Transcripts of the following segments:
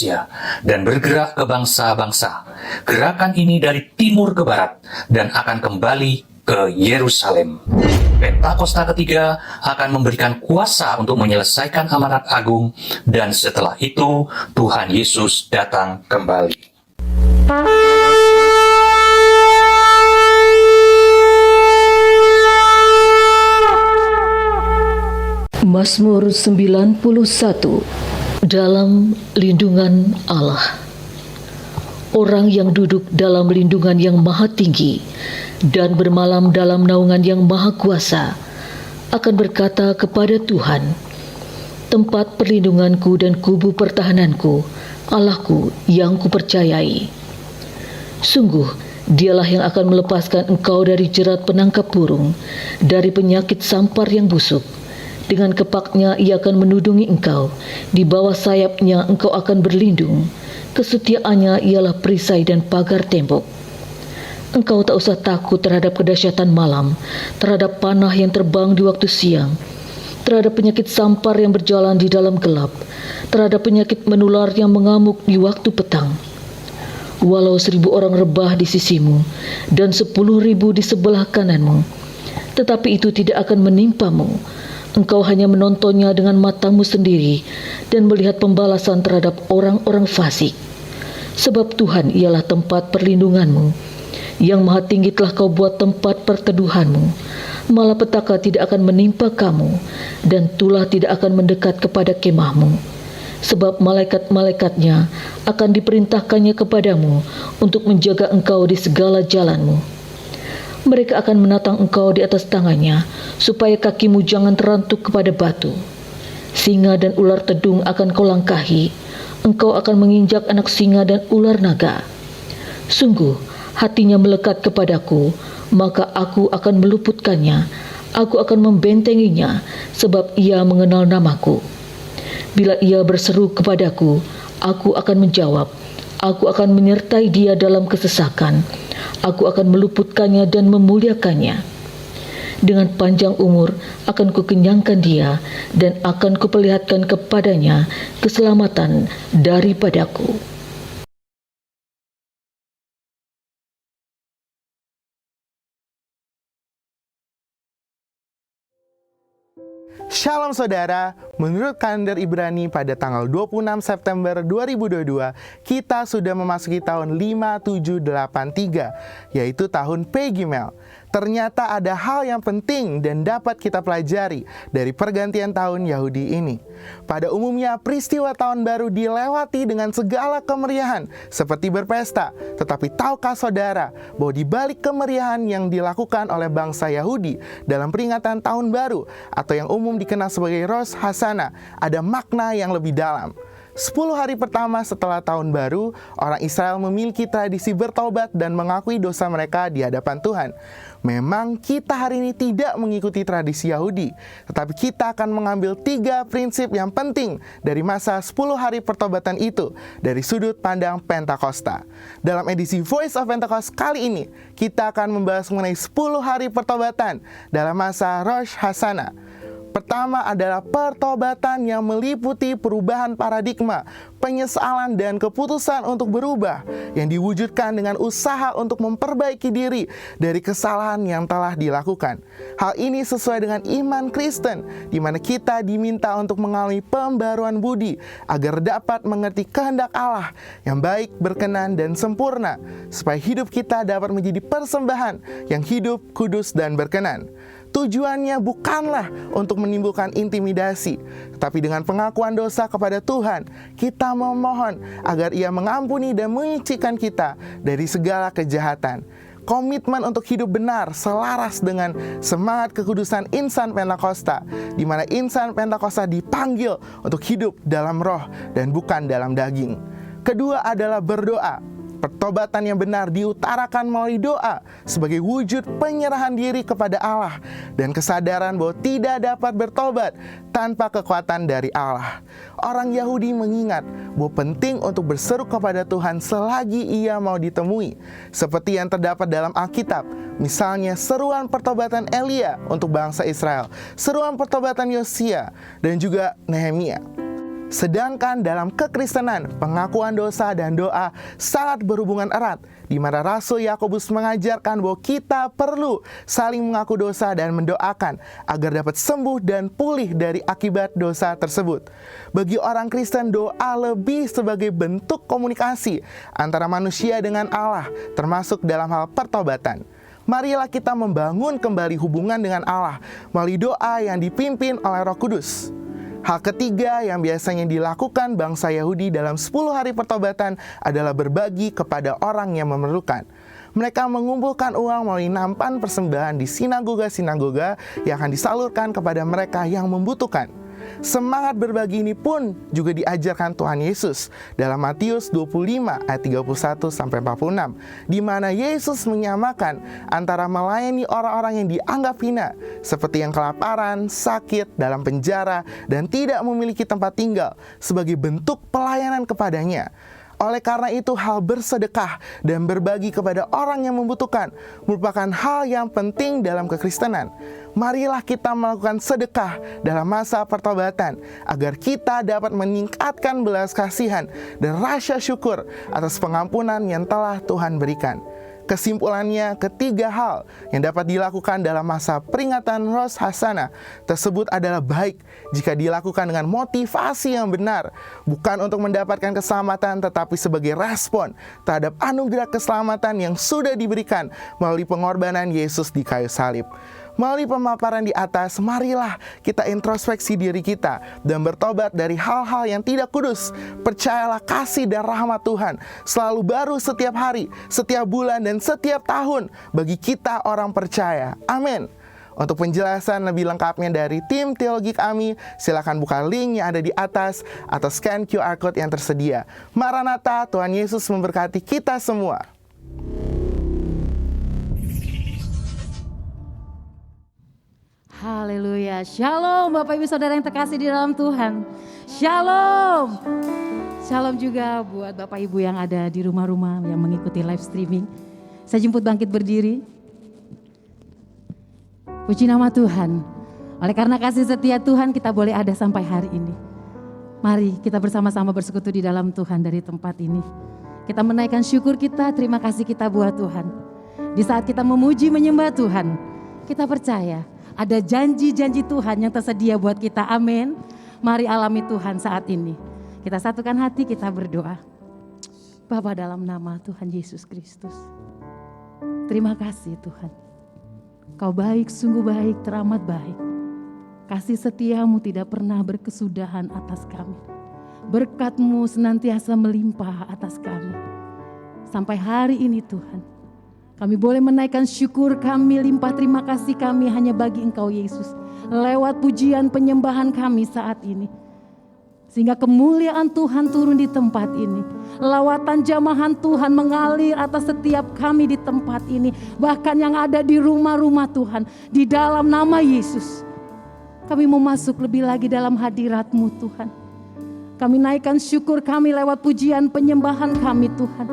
manusia dan bergerak ke bangsa-bangsa. Gerakan ini dari timur ke barat dan akan kembali ke Yerusalem. Pentakosta ketiga akan memberikan kuasa untuk menyelesaikan amanat agung, dan setelah itu Tuhan Yesus datang kembali. Mazmur 91. Dalam lindungan Allah. Orang yang duduk dalam lindungan yang maha tinggi dan bermalam dalam naungan yang maha kuasa akan berkata kepada Tuhan, tempat perlindunganku dan kubu pertahananku, Allahku yang kupercayai. Sungguh, Dialah yang akan melepaskan engkau dari jerat penangkap burung, dari penyakit sampar yang busuk. Dengan kepaknya ia akan menudungi engkau, di bawah sayapnya engkau akan berlindung. Kesetiaannya ialah perisai dan pagar tembok. Engkau tak usah takut terhadap kedahsyatan malam, terhadap panah yang terbang di waktu siang, terhadap penyakit sampar yang berjalan di dalam gelap, terhadap penyakit menular yang mengamuk di waktu petang. Walau 1.000 orang rebah di sisimu dan 10.000 di sebelah kananmu, tetapi itu tidak akan menimpamu. Engkau hanya menontonnya dengan matamu sendiri dan melihat pembalasan terhadap orang-orang fasik. Sebab Tuhan ialah tempat perlindunganmu. Yang maha tinggi telah kau buat tempat perteduhanmu. Malapetaka tidak akan menimpa kamu, dan tulah tidak akan mendekat kepada kemahmu. Sebab malaikat-malaikatnya akan diperintahkannya kepadamu untuk menjaga engkau di segala jalanmu. Mereka akan menatang engkau di atas tangannya, supaya kakimu jangan terantuk kepada batu. Singa dan ular tedung akan kau langkahi, engkau akan menginjak anak singa dan ular naga. Sungguh, hatinya melekat kepadaku, maka aku akan meluputkannya, aku akan membentenginya, sebab ia mengenal namaku. Bila ia berseru kepadaku, aku akan menjawab, aku akan menyertai dia dalam kesesakan. Aku akan meluputkannya dan memuliakannya. Dengan panjang umur akan kukenyangkan dia, dan akan kuperlihatkan kepadanya keselamatan daripadaku. Shalom saudara, menurut kalender Ibrani pada tanggal 26 September 2022, kita sudah memasuki tahun 5783, yaitu tahun Pei Gimel. Ternyata ada hal yang penting dan dapat kita pelajari dari pergantian tahun Yahudi ini. Pada umumnya, peristiwa tahun baru dilewati dengan segala kemeriahan, seperti berpesta. Tetapi tahukah saudara, bahwa di balik kemeriahan yang dilakukan oleh bangsa Yahudi dalam peringatan tahun baru, atau yang umum dikenal sebagai Rosh Hashanah, ada makna yang lebih dalam. 10 hari pertama setelah tahun baru, orang Israel memiliki tradisi bertobat dan mengakui dosa mereka di hadapan Tuhan. Memang kita hari ini tidak mengikuti tradisi Yahudi, tetapi kita akan mengambil 3 prinsip yang penting dari masa 10 hari pertobatan itu dari sudut pandang Pentakosta. Dalam edisi Voice of Pentecost kali ini, kita akan membahas mengenai 10 hari pertobatan dalam masa Rosh Hashanah. Pertama adalah pertobatan yang meliputi perubahan paradigma, penyesalan dan keputusan untuk berubah yang diwujudkan dengan usaha untuk memperbaiki diri dari kesalahan yang telah dilakukan. Hal ini sesuai dengan iman Kristen, di mana kita diminta untuk mengalami pembaruan budi agar dapat mengerti kehendak Allah yang baik, berkenan, dan sempurna, supaya hidup kita dapat menjadi persembahan yang hidup, kudus, dan berkenan. Tujuannya bukanlah untuk menimbulkan intimidasi, tetapi dengan pengakuan dosa kepada Tuhan, kita memohon agar Ia mengampuni dan menyucikan kita dari segala kejahatan. Komitmen untuk hidup benar selaras dengan semangat kekudusan insan Pentakosta, di mana insan Pentakosta dipanggil untuk hidup dalam roh dan bukan dalam daging. Kedua adalah berdoa. Pertobatan yang benar diutarakan melalui doa sebagai wujud penyerahan diri kepada Allah dan kesadaran bahwa tidak dapat bertobat tanpa kekuatan dari Allah. Orang Yahudi mengingat bahwa penting untuk berseru kepada Tuhan selagi ia mau ditemui, seperti yang terdapat dalam Alkitab. Misalnya seruan pertobatan Elia untuk bangsa Israel, seruan pertobatan Yosia, dan juga Nehemia. Sedangkan dalam kekristenan, pengakuan dosa dan doa sangat berhubungan erat, di mana Rasul Yakobus mengajarkan bahwa kita perlu saling mengaku dosa dan mendoakan agar dapat sembuh dan pulih dari akibat dosa tersebut. Bagi orang Kristen, doa lebih sebagai bentuk komunikasi antara manusia dengan Allah, termasuk dalam hal pertobatan. Marilah kita membangun kembali hubungan dengan Allah melalui doa yang dipimpin oleh Roh Kudus. Hal ketiga yang biasanya dilakukan bangsa Yahudi dalam 10 hari pertobatan adalah berbagi kepada orang yang memerlukan. Mereka mengumpulkan uang melalui nampan persembahan di sinagoga-sinagoga yang akan disalurkan kepada mereka yang membutuhkan. Semangat berbagi ini pun juga diajarkan Tuhan Yesus dalam Matius 25 ayat 31-46, di mana Yesus menyamakan antara melayani orang-orang yang dianggap hina, seperti yang kelaparan, sakit, dalam penjara, dan tidak memiliki tempat tinggal, sebagai bentuk pelayanan kepadanya. Oleh karena itu, hal bersedekah dan berbagi kepada orang yang membutuhkan merupakan hal yang penting dalam kekristenan. Marilah kita melakukan sedekah dalam masa pertobatan agar kita dapat meningkatkan belas kasihan dan rasa syukur atas pengampunan yang telah Tuhan berikan. Kesimpulannya, ketiga hal yang dapat dilakukan dalam masa peringatan Rosh Hashanah tersebut adalah baik jika dilakukan dengan motivasi yang benar, bukan untuk mendapatkan keselamatan tetapi sebagai respon terhadap anugerah keselamatan yang sudah diberikan melalui pengorbanan Yesus di kayu salib. Melalui pemaparan di atas, marilah kita introspeksi diri kita dan bertobat dari hal-hal yang tidak kudus. Percayalah kasih dan rahmat Tuhan selalu baru setiap hari, setiap bulan, dan setiap tahun bagi kita orang percaya. Amin. Untuk penjelasan lebih lengkapnya dari tim teologi kami, silakan buka link yang ada di atas atau scan QR Code yang tersedia. Maranatha, Tuhan Yesus memberkati kita semua. Haleluya, shalom Bapak Ibu Saudara yang terkasih di dalam Tuhan. Shalom. Shalom juga buat Bapak Ibu yang ada di rumah-rumah yang mengikuti live streaming. Saya jemput bangkit berdiri. Puji nama Tuhan. Oleh karena kasih setia Tuhan kita boleh ada sampai hari ini. Mari kita bersama-sama bersekutu di dalam Tuhan dari tempat ini. Kita menaikkan syukur kita, terima kasih kita buat Tuhan. Di saat kita memuji menyembah Tuhan, kita percaya ada janji-janji Tuhan yang tersedia buat kita. Amin. Mari alami Tuhan saat ini. Kita satukan hati, kita berdoa. Bapa, dalam nama Tuhan Yesus Kristus, terima kasih Tuhan. Kau baik, sungguh baik, teramat baik. Kasih setiamu tidak pernah berkesudahan atas kami. Berkat-Mu senantiasa melimpah atas kami. Sampai hari ini Tuhan, kami boleh menaikkan syukur kami, limpah terima kasih kami hanya bagi Engkau Yesus. Lewat pujian penyembahan kami saat ini. Sehingga kemuliaan Tuhan turun di tempat ini. Lawatan jamahan Tuhan mengalir atas setiap kami di tempat ini. Bahkan yang ada di rumah-rumah Tuhan. Di dalam nama Yesus. Kami mau masuk lebih lagi dalam hadirat-Mu Tuhan. Kami naikkan syukur kami lewat pujian penyembahan kami Tuhan.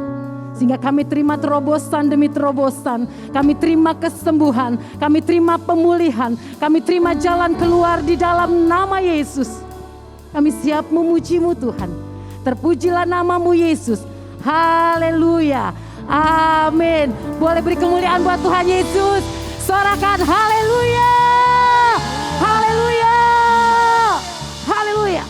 Sehingga kami terima terobosan demi terobosan. Kami terima kesembuhan. Kami terima pemulihan. Kami terima jalan keluar di dalam nama Yesus. Kami siap memuji-Mu Tuhan. Terpujilah nama-Mu Yesus. Haleluya. Amin. Boleh beri kemuliaan buat Tuhan Yesus. Sorakan haleluya. Haleluya. Haleluya.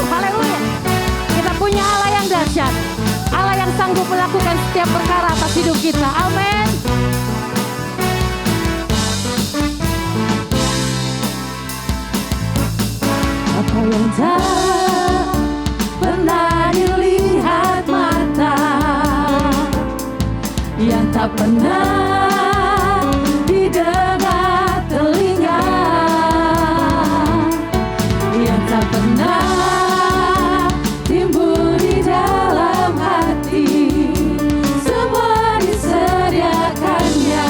Haleluya. Kita punya Allah yang dahsyat. Allah yang sanggup melakukan setiap perkara atas hidup kita. Amin. Apa yang tak pernah dilihat mata, yang tak pernah didengar telinga, yang tak pernah timbul di dalam hati, semua disediakannya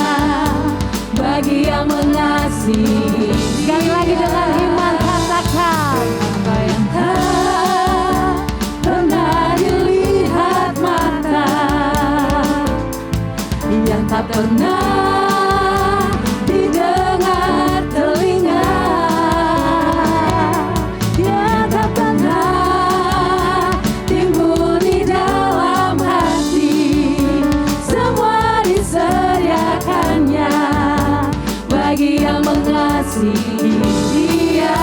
bagi yang mengasihi. Sekali lagi dengan iman katakan, apa yang tak pernah dilihat mata, yang tak pernah mengasihi Dia.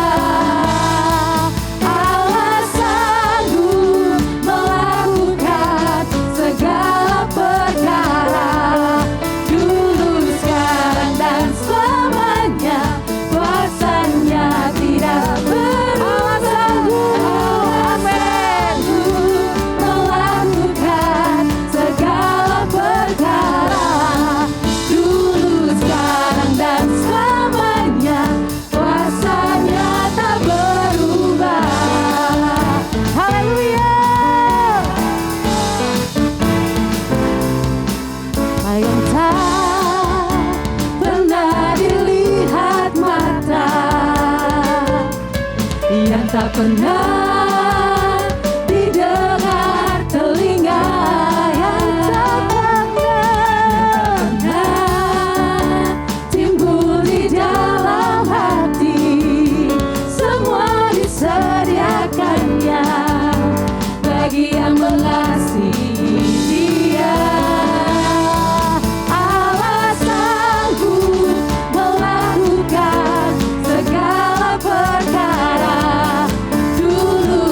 Allah sanggup melakukan segala perkara, dulu, sekarang, dan selamanya. Kuasanya tidak berubah. Allah sanggup melakukan segala perkara, dulu, sekarang, dan selamanya. Kuasanya tak berubah. Haleluya. Apa yang tak pernah dilihat mata, yang tak pernah didengar telinga, yang tak pernah timbul di dalam hati, semua disediakannya bagi yang mengasihi Dia. Allah sanggup melakukan segala perkara, dulu,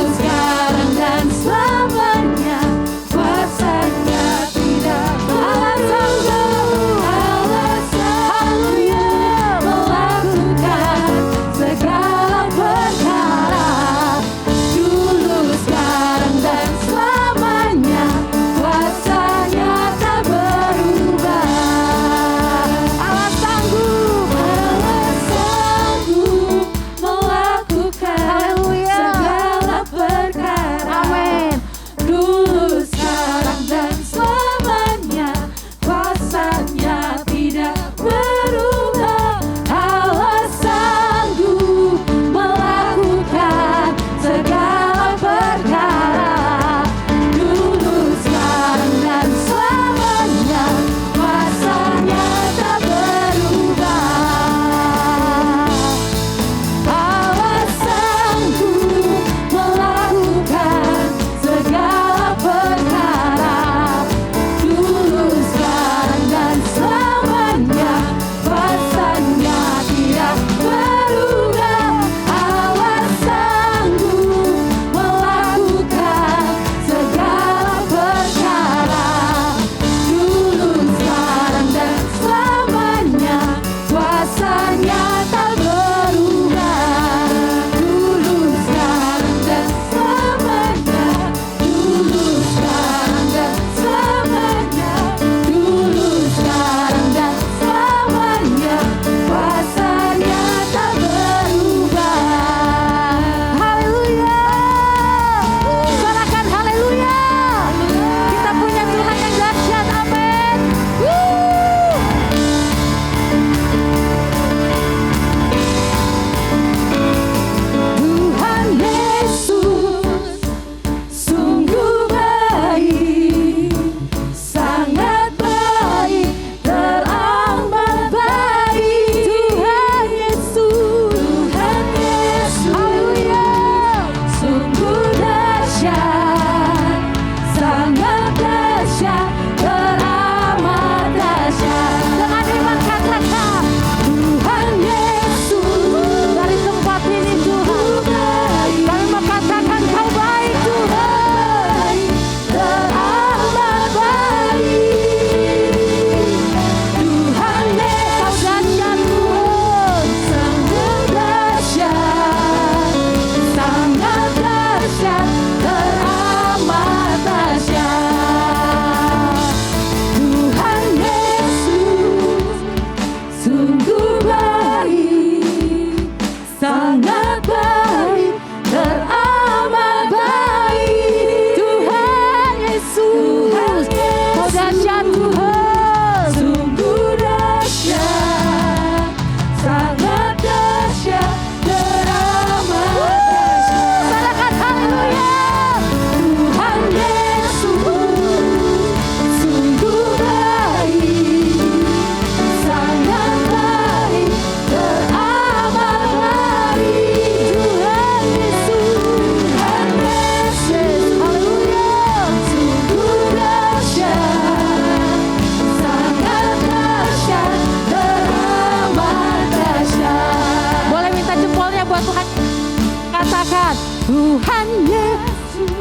Tuhan Yesus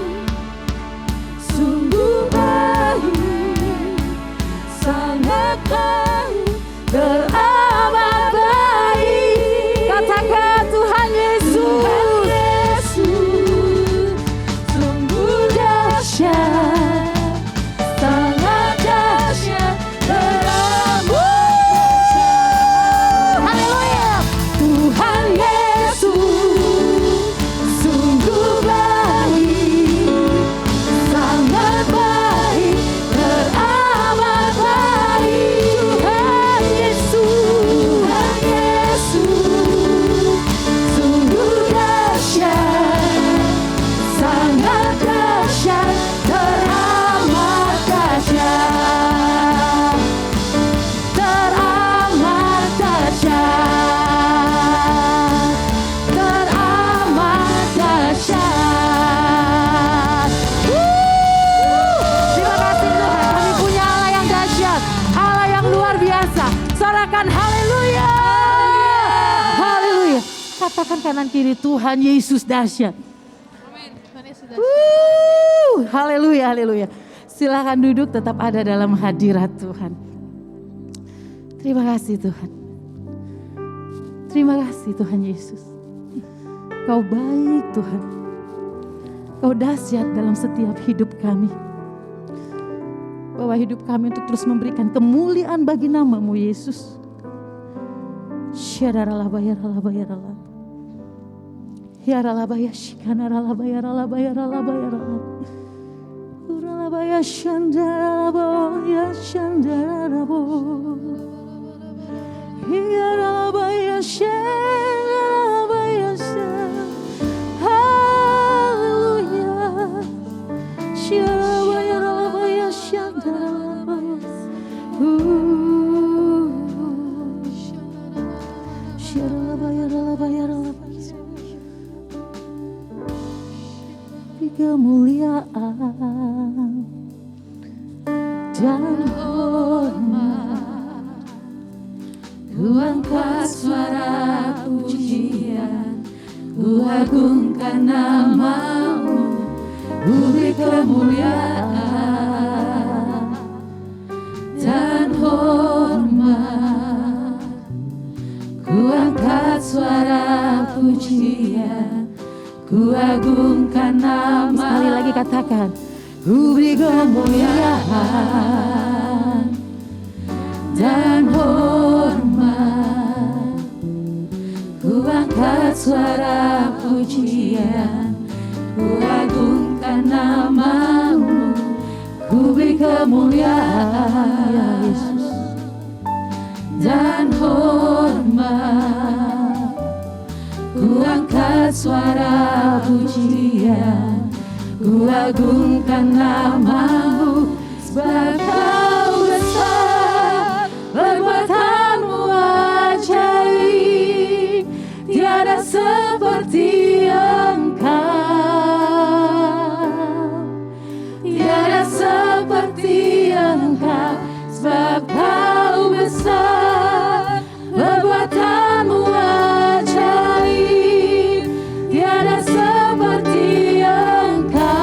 sungguh baik, sangat baik, teramat baik. Katakan Tuhan Yesus sungguh dahsyat, sangat dahsyat, teramat. Haleluya. Tuhan Yesus sungguh baik, sangat baik, teramat baik. Tuhan Yesus sungguh dahsyat, sangat dahsyat, teramat dahsyat, teramat dahsyat, teramat dahsyat. Terima kasih Tuhan, kami punya Allah yang dahsyat, Allah yang luar biasa. Sorakan haleluya, haleluya. Katakan kanan kiri, Tuhan Yesus dahsyat. Haleluya, haleluya. Silakan duduk, tetap ada dalam hadirat Tuhan. Terima kasih Tuhan. Terima kasih Tuhan Yesus. Kau baik Tuhan. Kau dahsyat dalam setiap hidup kami. Bawa hidup kami untuk terus memberikan kemuliaan bagi nama-Mu Yesus. Syararalaba yaralaba yaralaba. Yaralaba yashikanaralaba yaralaba yaralaba yaralaba. Uralaba yashandaralaba yashandaralaba. Yaralaba yashandaralaba yashandaralaba. Hallelujah. Yaralaba yaralaba yashandaralaba yaralaba yaralaba yaralaba. Kemuliaan dan hormat, ku angkat suara pujian, ku agungkan nama-Mu, ku beri kemuliaan dan hormat, ku angkat suara pujian, ku agungkan nama. Sekali lagi katakan, ku beri kemuliaan dan hormat, ku angkat suara pujian, ku agungkan nama-Mu, ku beri kemuliaan ya Yesus dan hormat, ku angkat suara pujian, ku agungkan nama-Mu, sebab Kau besar, perbuatan-Mu ajaib, tiada seperti Engkau, tiada seperti Engkau, sebab Kau besar, perbuatan-Mu ajaib, tiada seperti Engkau,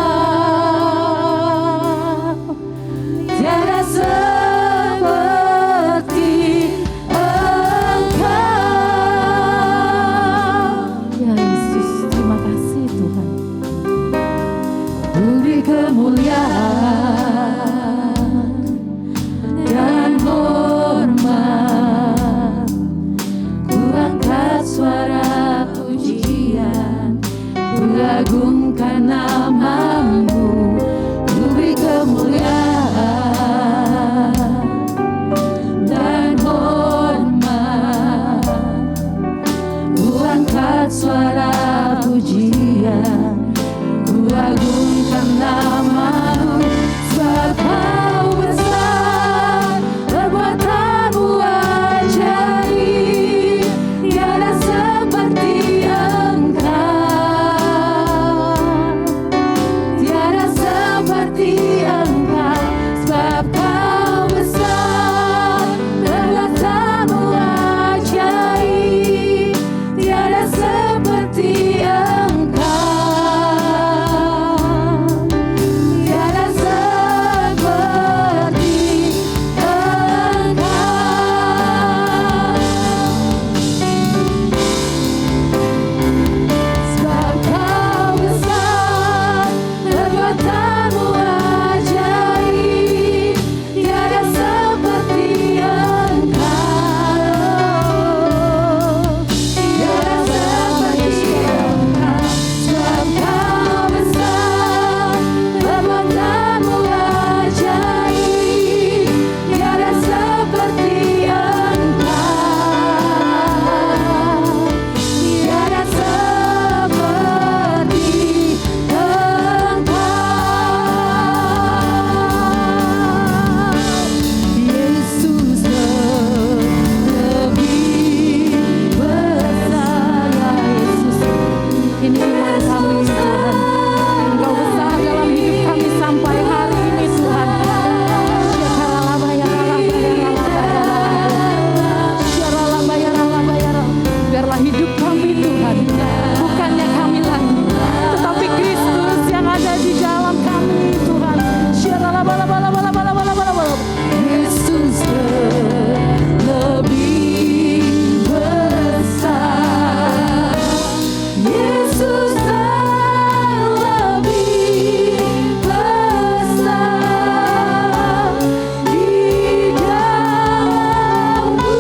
tiada seperti Engkau. Ya Yesus, terima kasih Tuhan. Beri kemuliaan dan hormat, ku angkat suara pujian, ku agungkan nama-Mu, ku beri kemuliaan dan hormat, ku angkat suara pujian, ku agungkan nama-Mu, sebab Kau besar, perbuatan-Mu ajaib, tiada seperti Engkau, tiada Ini iman kami Tuhan. Engkau besar dalam hidup kami sampai hari ini Tuhan. Biarlah hidup kami Tuhan, bukannya kami lagi, tetapi Kristus yang ada di dalam kami Tuhan. Yesus lebih besar, Yesus lebih besar di dalamku.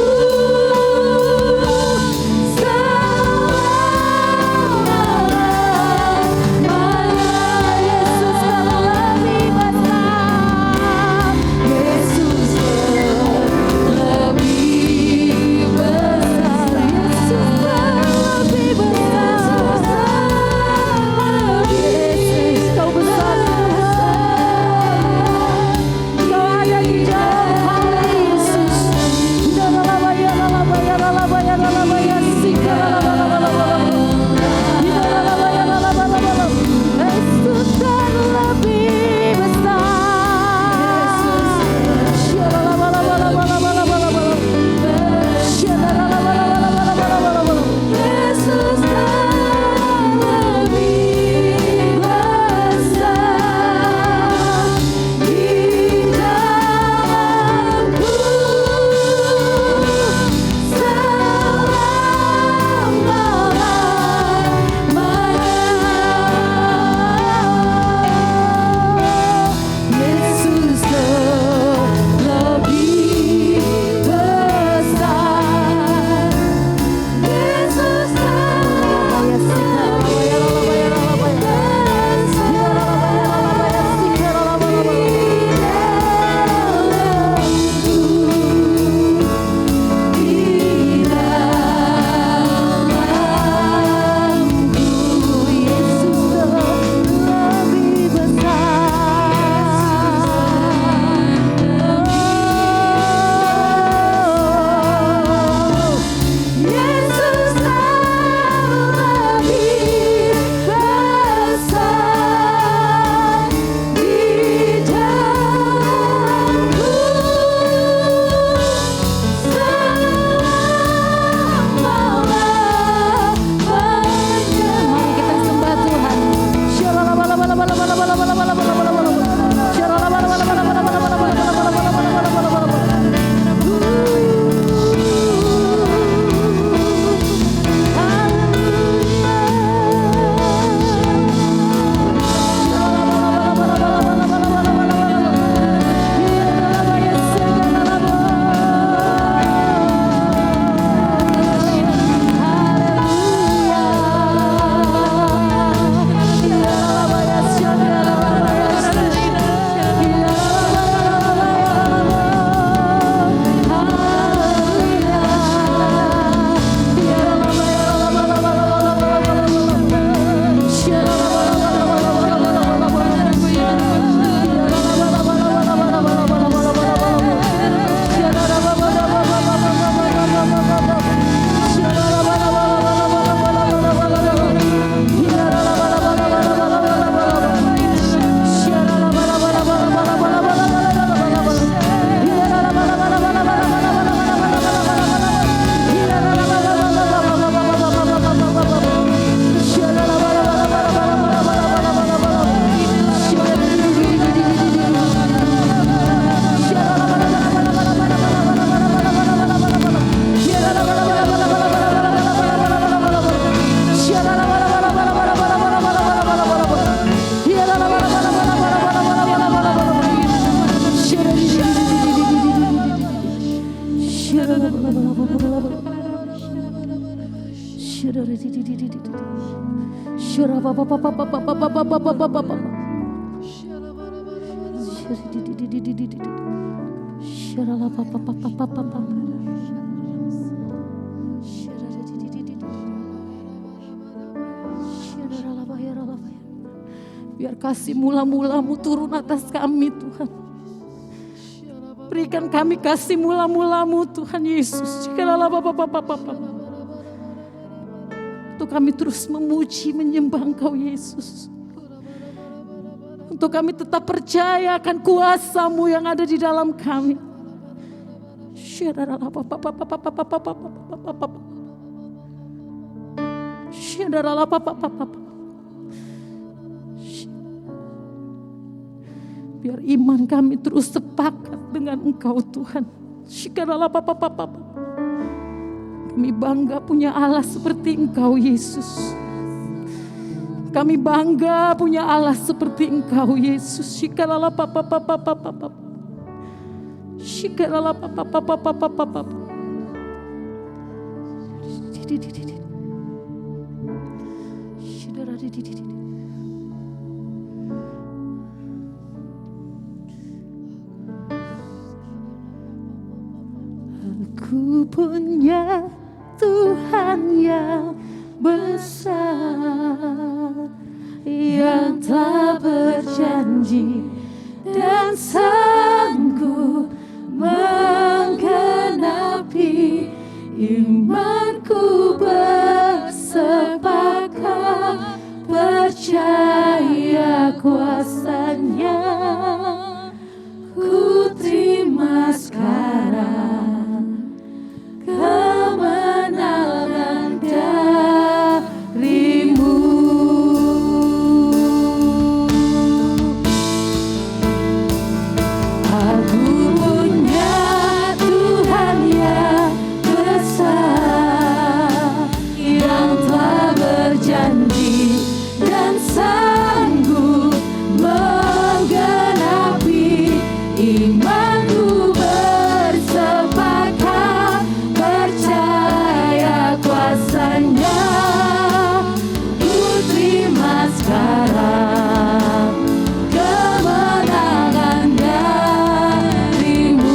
Biar kasih mula-mulamu turun atas kami Tuhan. Berikan kami kasih mula-mulamu Tuhan Yesus. untuk kami terus memuji, menyembah Engkau Yesus. Untuk kami tetap percaya akan kuasa-Mu yang ada di dalam kami. Biar iman kami terus sepakat dengan Engkau Tuhan. Kami bangga punya Allah seperti Engkau Yesus. Kami bangga punya Allah seperti Engkau Yesus. Aku punya Tuhan yang besar, yang telah berjanji dan sanggup menggenapi. Imanku bersepakat percaya kuasa-Nya. Ku terima sekarang kemenangan dari-Mu. Aku punya Tuhan yang besar, yang telah berjanji dan sanggup menggenapi. Imanku bersepakat percaya kuasa-Nya. Ku terima sekarang kemenangan dari-Mu.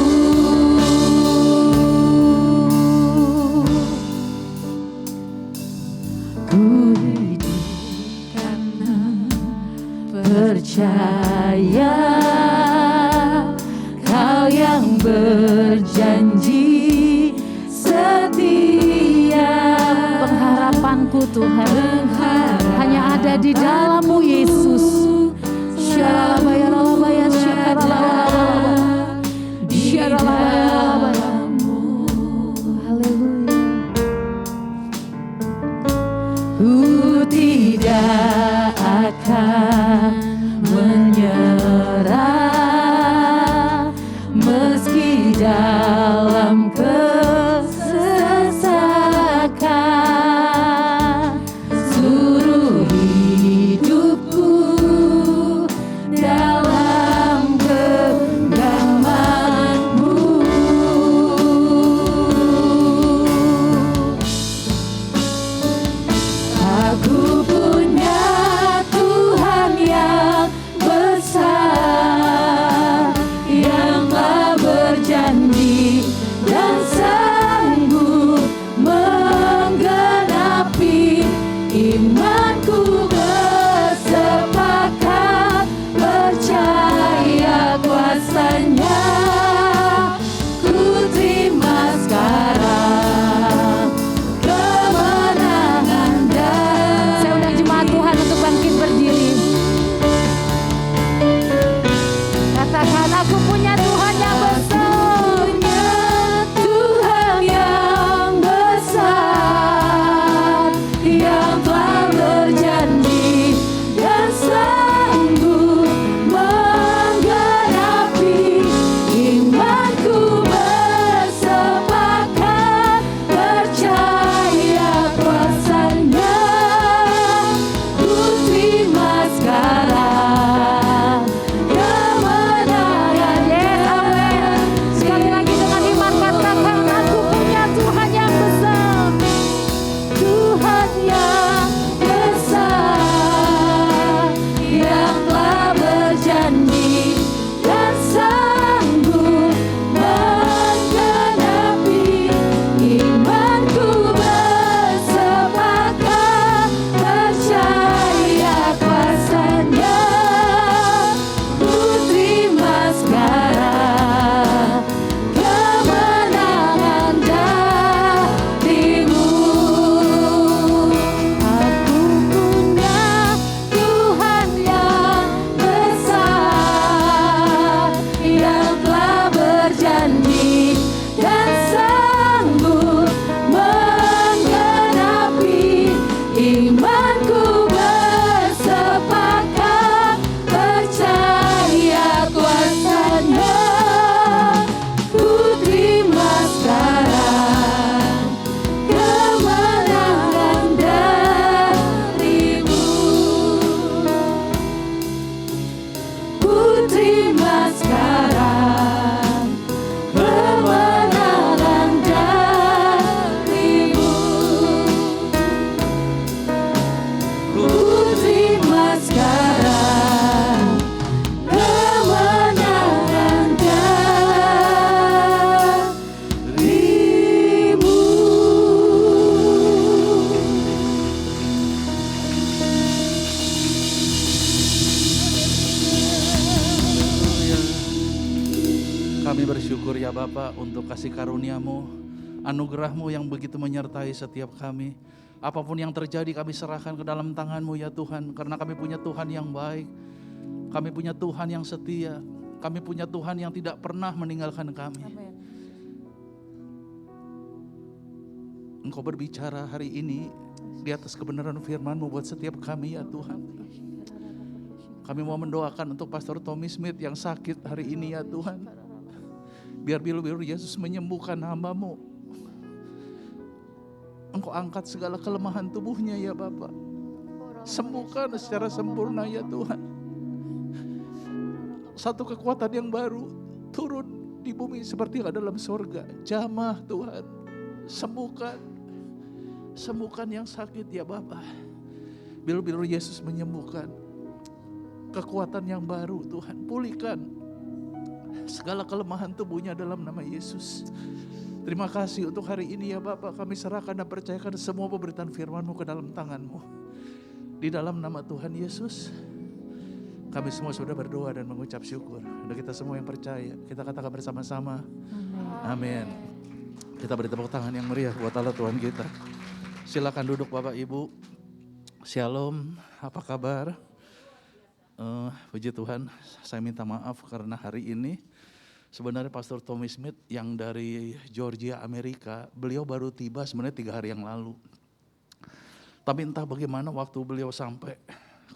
Ku hidup karena percaya Kau yang berjanji setia. Pengharapanku Tuhan hanya ada di dalam-Mu Yesus. Haleluya. Ku tidak akan menyerah meski dalam kesesakan. Seluruh hidupku dalam bersyukur ya Bapa untuk kasih karunia-Mu, anugerah-Mu yang begitu menyertai setiap kami. Apapun yang terjadi kami serahkan ke dalam tangan-Mu ya Tuhan, karena kami punya Tuhan yang baik, kami punya Tuhan yang setia, kami punya Tuhan yang tidak pernah meninggalkan kami. Engkau berbicara hari ini di atas kebenaran firman-Mu buat setiap kami ya Tuhan. Kami mau mendoakan untuk Pastor Tommy Smith yang sakit hari ini ya Tuhan. Biar bilu-bilu Yesus menyembuhkan hamba-Mu. Engkau angkat segala kelemahan tubuhnya ya Bapa. Sembuhkan secara sempurna ya Tuhan. Satu kekuatan yang baru turun di bumi seperti yang ada dalam sorga. Jamah Tuhan. Sembuhkan. Sembuhkan yang sakit ya Bapa. Bilu-bilu Yesus menyembuhkan. Kekuatan yang baru Tuhan. Pulihkan segala kelemahan tubuhnya dalam nama Yesus. Terima kasih untuk hari ini ya Bapak. Kami serahkan dan percayakan semua pemberitaan firman-Mu ke dalam tangan-Mu. Di dalam nama Tuhan Yesus, kami semua sudah berdoa dan mengucap syukur. Dan kita semua yang percaya, kita katakan bersama-sama. Amin. Kita beri tepuk tangan yang meriah buat Allah Tuhan kita. Silakan duduk Bapak Ibu. Shalom, apa kabar? Puji Tuhan, saya minta maaf karena hari ini sebenarnya Pastor Tommy Smith yang dari Georgia, Amerika, beliau baru tiba sebenarnya 3 hari yang lalu. Tapi entah bagaimana waktu beliau sampai,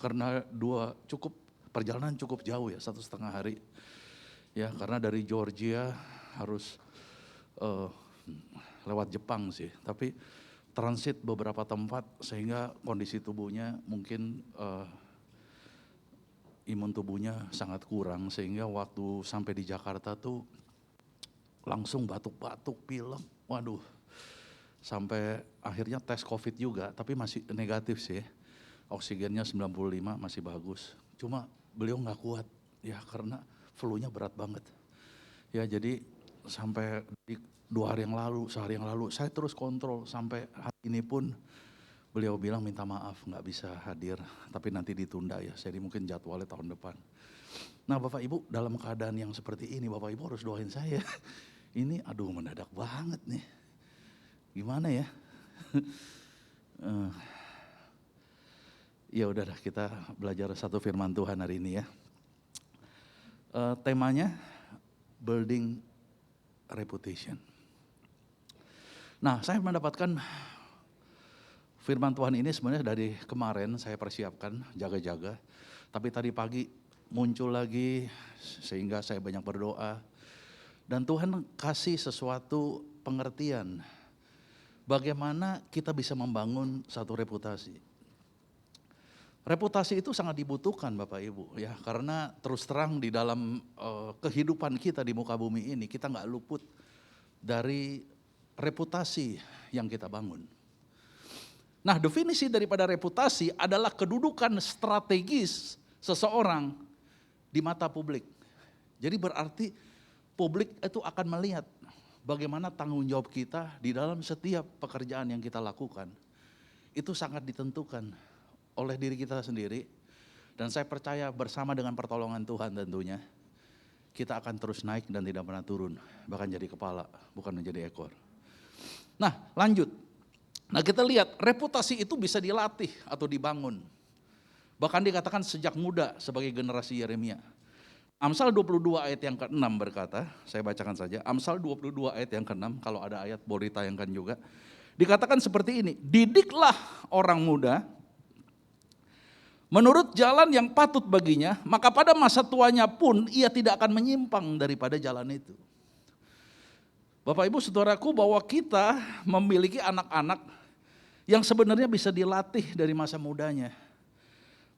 karena perjalanan cukup jauh ya, 1,5 hari. Ya karena dari Georgia harus lewat Jepang sih, tapi transit beberapa tempat sehingga kondisi tubuhnya mungkin imun tubuhnya sangat kurang, sehingga waktu sampai di Jakarta tuh langsung batuk-batuk, pilek, waduh. Sampai akhirnya tes COVID juga, tapi masih negatif sih. Oksigennya 95 masih bagus. Cuma beliau nggak kuat ya karena flu-nya berat banget. Ya jadi sampai 2 hari yang lalu, sehari yang lalu saya terus kontrol sampai hari ini pun. Beliau bilang minta maaf nggak bisa hadir, tapi nanti ditunda ya, jadi mungkin jadwalnya tahun depan. Nah Bapak Ibu dalam keadaan yang seperti ini, Bapak Ibu harus doain saya. Ini aduh mendadak banget nih, gimana ya? Ya udah kita belajar satu firman Tuhan hari ini ya. Temanya building reputation. Nah saya mendapatkan firman Tuhan ini sebenarnya dari kemarin saya persiapkan jaga-jaga. Tapi tadi pagi muncul lagi sehingga saya banyak berdoa. Dan Tuhan kasih sesuatu pengertian. Bagaimana kita bisa membangun satu reputasi. Reputasi itu sangat dibutuhkan Bapak Ibu ya. Karena terus terang di dalam kehidupan kita di muka bumi ini kita gak luput dari reputasi yang kita bangun. Nah definisi daripada reputasi adalah kedudukan strategis seseorang di mata publik. Jadi berarti publik itu akan melihat bagaimana tanggung jawab kita di dalam setiap pekerjaan yang kita lakukan. Itu sangat ditentukan oleh diri kita sendiri. Dan saya percaya bersama dengan pertolongan Tuhan tentunya, kita akan terus naik dan tidak pernah turun. Bahkan jadi kepala, bukan menjadi ekor. Nah lanjut. Nah kita lihat reputasi itu bisa dilatih atau dibangun. Bahkan dikatakan sejak muda sebagai generasi Yeremia. Amsal 22 ayat yang ke-6 berkata, saya bacakan saja. Amsal 22 ayat yang ke-6, kalau ada ayat boleh ditayangkan juga. Dikatakan seperti ini, didiklah orang muda menurut jalan yang patut baginya, maka pada masa tuanya pun ia tidak akan menyimpang daripada jalan itu. Bapak Ibu Saudaraku, bahwa kita memiliki anak-anak yang sebenarnya bisa dilatih dari masa mudanya.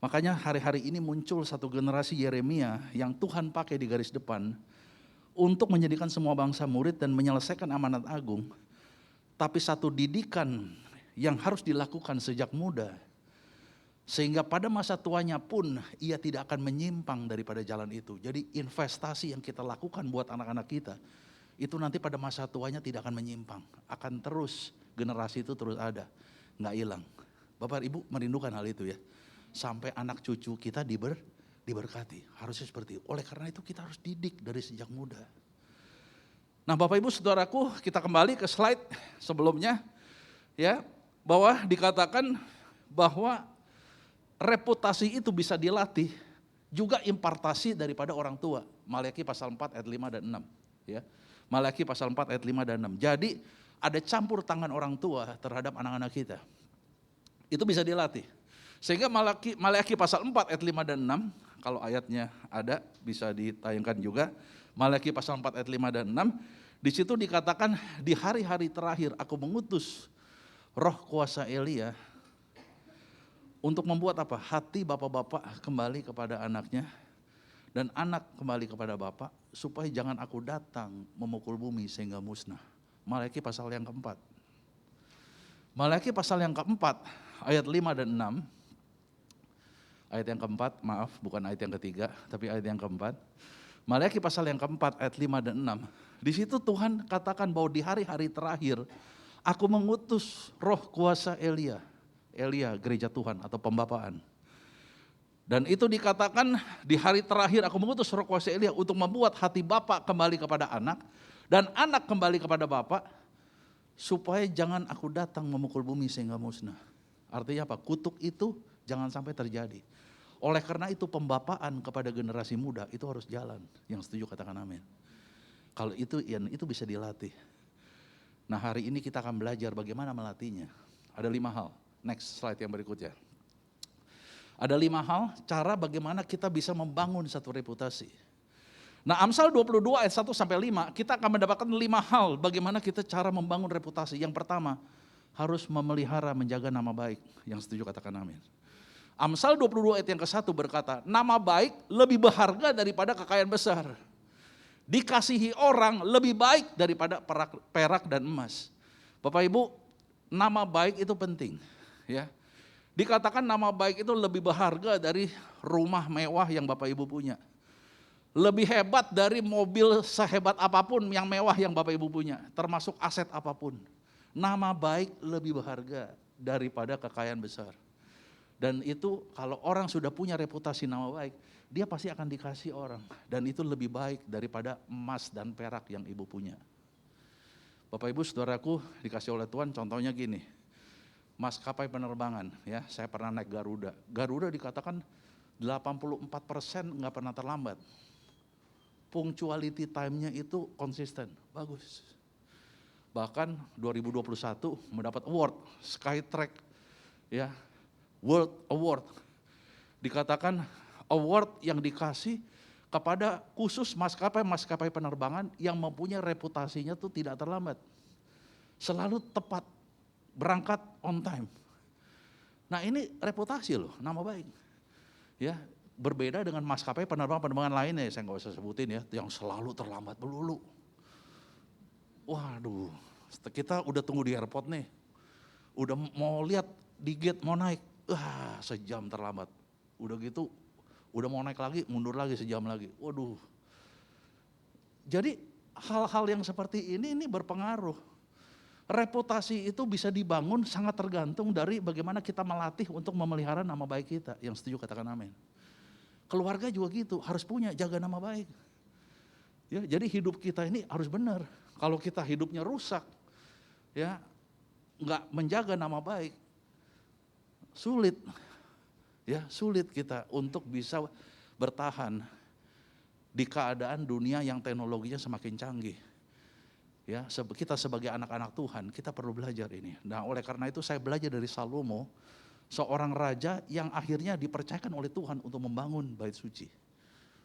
Makanya hari-hari ini muncul satu generasi Yeremia yang Tuhan pakai di garis depan untuk menjadikan semua bangsa murid dan menyelesaikan amanat agung. Tapi satu didikan yang harus dilakukan sejak muda. Sehingga pada masa tuanya pun ia tidak akan menyimpang daripada jalan itu. Jadi investasi yang kita lakukan buat anak-anak kita, itu nanti pada masa tuanya tidak akan menyimpang. Akan terus, generasi itu terus ada, nggak hilang. Bapak Ibu merindukan hal itu ya. Sampai anak cucu kita diberkati. Harusnya seperti itu. Oleh karena itu kita harus didik dari sejak muda. Nah, Bapak Ibu Saudaraku, kita kembali ke slide sebelumnya ya, bahwa dikatakan bahwa reputasi itu bisa dilatih, juga impartasi daripada orang tua. Maleakhi pasal 4 ayat 5 dan 6 ya. Maleakhi pasal 4 ayat 5 dan 6. Jadi ada campur tangan orang tua terhadap anak-anak kita. Itu bisa dilatih. Sehingga Maleakhi pasal 4 ayat 5 dan 6, kalau ayatnya ada bisa ditayangkan juga. Maleakhi pasal 4 ayat 5 dan 6, di situ dikatakan di hari-hari terakhir aku mengutus roh kuasa Elia untuk membuat apa? Hati bapak-bapak kembali kepada anaknya dan anak kembali kepada bapak, supaya jangan aku datang memukul bumi sehingga musnah. Maleakhi pasal yang keempat. Maleakhi pasal yang keempat ayat 5 dan 6. Ayat yang keempat, maaf bukan ayat yang ketiga, tapi ayat yang keempat. Maleakhi pasal yang keempat ayat 5 dan 6. Di situ Tuhan katakan bahwa di hari-hari terakhir aku mengutus roh kuasa Elia. Elia gereja Tuhan atau pembapaan. Dan itu dikatakan di hari terakhir aku mengutus roh kuasa Elia untuk membuat hati bapak kembali kepada anak dan anak kembali kepada bapak, supaya jangan aku datang memukul bumi sehingga musnah. Artinya apa? Kutuk itu jangan sampai terjadi. Oleh karena itu pembapaan kepada generasi muda itu harus jalan. Yang setuju katakan amin. Kalau itu ya itu bisa dilatih. Nah, hari ini kita akan belajar bagaimana melatihnya. Ada 5 hal. Next slide yang berikutnya. Ada 5 hal cara bagaimana kita bisa membangun satu reputasi. Nah, Amsal 22 ayat 1 sampai 5, kita akan mendapatkan 5 hal bagaimana kita cara membangun reputasi. Yang pertama, harus memelihara menjaga nama baik. Yang setuju katakan amin. Amsal 22 ayat yang ke-1 berkata, nama baik lebih berharga daripada kekayaan besar. Dikasihi orang lebih baik daripada perak dan emas. Bapak Ibu, nama baik itu penting. Ya, dikatakan nama baik itu lebih berharga dari rumah mewah yang Bapak Ibu punya. Lebih hebat dari mobil sehebat apapun yang mewah yang Bapak Ibu punya, termasuk aset apapun. Nama baik lebih berharga daripada kekayaan besar. Dan itu kalau orang sudah punya reputasi nama baik, dia pasti akan dikasih orang. Dan itu lebih baik daripada emas dan perak yang ibu punya. Bapak Ibu Saudaraku dikasih oleh Tuhan, contohnya gini. Maskapai penerbangan, ya, saya pernah naik Garuda. Garuda dikatakan 84% nggak pernah terlambat. Punctuality time-nya itu konsisten, bagus. Bahkan 2021 mendapat award Skytrack, ya, World Award. Dikatakan award yang dikasih kepada khusus maskapai penerbangan yang mempunyai reputasinya tuh tidak terlambat. Selalu tepat, berangkat on time. Nah, ini reputasi loh, nama baik. Ya, berbeda dengan maskapai penerbangan lainnya, saya nggak usah sebutin ya, yang selalu terlambat melulu. Waduh, kita udah tunggu di airport nih, udah mau lihat di gate mau naik, sejam terlambat. Udah gitu, udah mau naik lagi, mundur lagi sejam lagi. Waduh. Jadi hal-hal yang seperti ini berpengaruh. Reputasi itu bisa dibangun sangat tergantung dari bagaimana kita melatih untuk memelihara nama baik kita. Yang setuju katakan amin. Keluarga juga gitu, harus punya jaga nama baik. Ya, jadi hidup kita ini harus benar. Kalau kita hidupnya rusak, ya nggak menjaga nama baik, sulit. Ya, sulit kita untuk bisa bertahan di keadaan dunia yang teknologinya semakin canggih. Ya, kita sebagai anak-anak Tuhan, kita perlu belajar ini. Nah, oleh karena itu saya belajar dari Salomo, seorang raja yang akhirnya dipercayakan oleh Tuhan untuk membangun bait suci.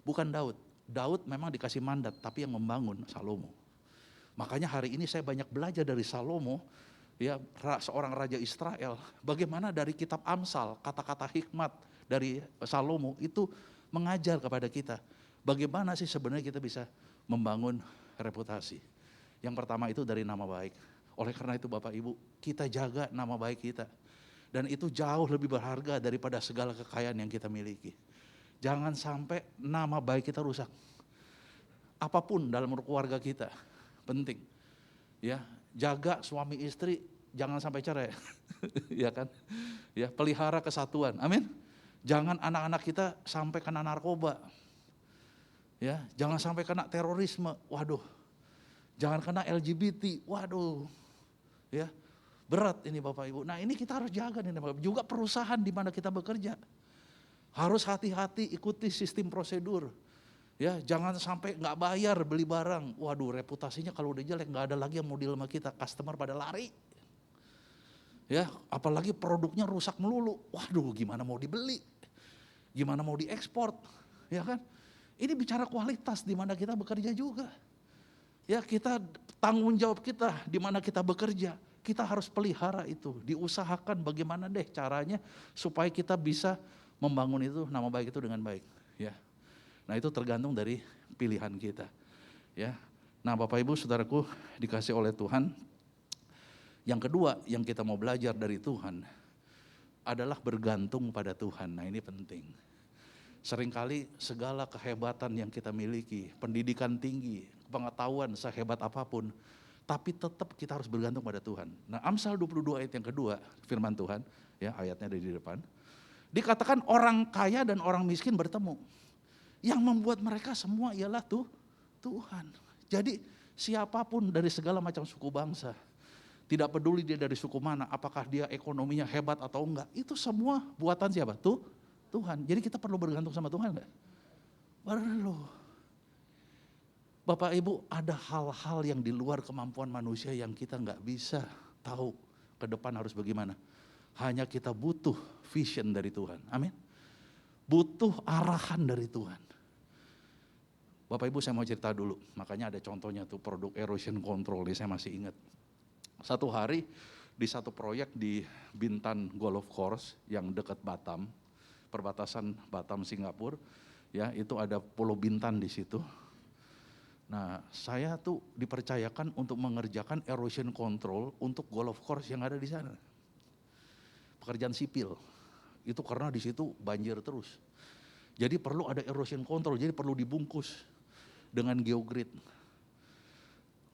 Bukan Daud. Daud memang dikasih mandat, tapi yang membangun Salomo. Makanya hari ini saya banyak belajar dari Salomo, ya, seorang raja Israel. Bagaimana dari kitab Amsal, kata-kata hikmat dari Salomo itu mengajar kepada kita. Bagaimana sih sebenarnya kita bisa membangun reputasi. Yang pertama itu dari nama baik. Oleh karena itu Bapak Ibu, kita jaga nama baik kita. Dan itu jauh lebih berharga daripada segala kekayaan yang kita miliki. Jangan sampai nama baik kita rusak. Apapun dalam keluarga kita, penting. Ya, jaga suami istri, jangan sampai cerai. Ya kan? Ya, pelihara kesatuan. Amin. Jangan anak-anak kita sampai kena narkoba. Ya, jangan sampai kena terorisme. Waduh. Jangan kena LGBT, waduh, ya berat ini Bapak Ibu. Nah ini kita harus jaga nih Bapak Ibu. Juga perusahaan di mana kita bekerja. Harus hati-hati ikuti sistem prosedur. Ya, jangan sampai nggak bayar beli barang. Waduh, reputasinya kalau udah jelek nggak ada lagi yang mau deal sama kita. Customer pada lari. Ya, apalagi produknya rusak melulu. Waduh, gimana mau dibeli? Gimana mau diekspor? Ya kan? Ini bicara kualitas di mana kita bekerja juga. Ya, kita tanggung jawab kita di mana kita bekerja. Kita harus pelihara itu, diusahakan bagaimana deh caranya supaya kita bisa membangun itu nama baik itu dengan baik. Ya. Nah itu tergantung dari pilihan kita. Ya. Nah Bapak Ibu Saudaraku dikasih oleh Tuhan. Yang kedua yang kita mau belajar dari Tuhan adalah bergantung pada Tuhan. Nah ini penting. Seringkali segala kehebatan yang kita miliki, pendidikan tinggi, pengetahuan sehebat apapun, tapi tetap kita harus bergantung pada Tuhan. Nah Amsal 22 ayat yang kedua firman Tuhan, ya ayatnya ada di depan. Dikatakan orang kaya dan orang miskin bertemu. Yang membuat mereka semua ialah Tuhan. Jadi siapapun dari segala macam suku bangsa, tidak peduli dia dari suku mana, apakah dia ekonominya hebat atau enggak, itu semua buatan siapa? Tuhan. Jadi kita perlu bergantung sama Tuhan enggak? Perlu. Bapak Ibu, ada hal-hal yang di luar kemampuan manusia yang kita enggak bisa tahu ke depan harus bagaimana. Hanya kita butuh vision dari Tuhan. Amin. Butuh arahan dari Tuhan. Bapak Ibu saya mau cerita dulu, makanya ada contohnya tuh produk erosion control, saya masih ingat. Satu hari di satu proyek di Bintan Golf Course yang dekat Batam, perbatasan Batam Singapura, ya itu ada Pulau Bintan di situ. Nah saya tuh dipercayakan untuk mengerjakan erosion control untuk golf course yang ada di sana. Pekerjaan sipil, itu karena di situ banjir terus. Jadi perlu ada erosion control, jadi perlu dibungkus dengan geogrid.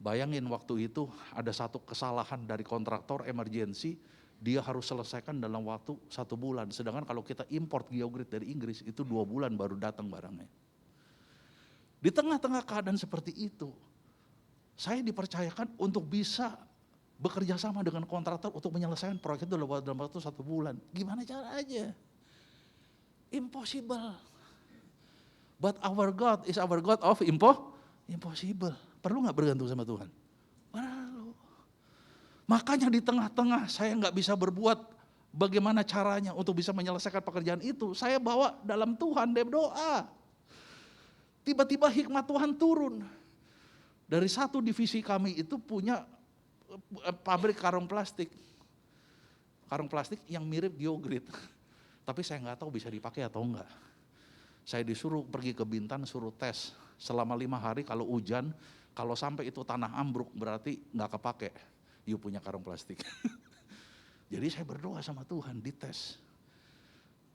Bayangin waktu itu ada satu kesalahan dari kontraktor emergency, dia harus selesaikan dalam waktu 1 bulan. Sedangkan kalau kita import geogrid dari Inggris itu 2 bulan baru datang barangnya. Di tengah-tengah keadaan seperti itu, saya dipercayakan untuk bisa bekerja sama dengan kontraktor untuk menyelesaikan proyek itu dalam waktu 1 bulan. Gimana caranya? Impossible. But our God is our God of impossible. Perlu nggak bergantung sama Tuhan? Perlu. Makanya di tengah-tengah saya nggak bisa berbuat bagaimana caranya untuk bisa menyelesaikan pekerjaan itu. Saya bawa dalam Tuhan, doa. Tiba-tiba hikmat Tuhan turun. Dari satu divisi kami itu punya pabrik karung plastik. Karung plastik yang mirip geogrid. Tapi saya nggak tahu bisa dipakai atau enggak. Saya disuruh pergi ke Bintan, suruh tes. Selama 5 hari kalau hujan, kalau sampai itu tanah ambruk berarti nggak kepake. You punya karung plastik. Jadi saya berdoa sama Tuhan, dites.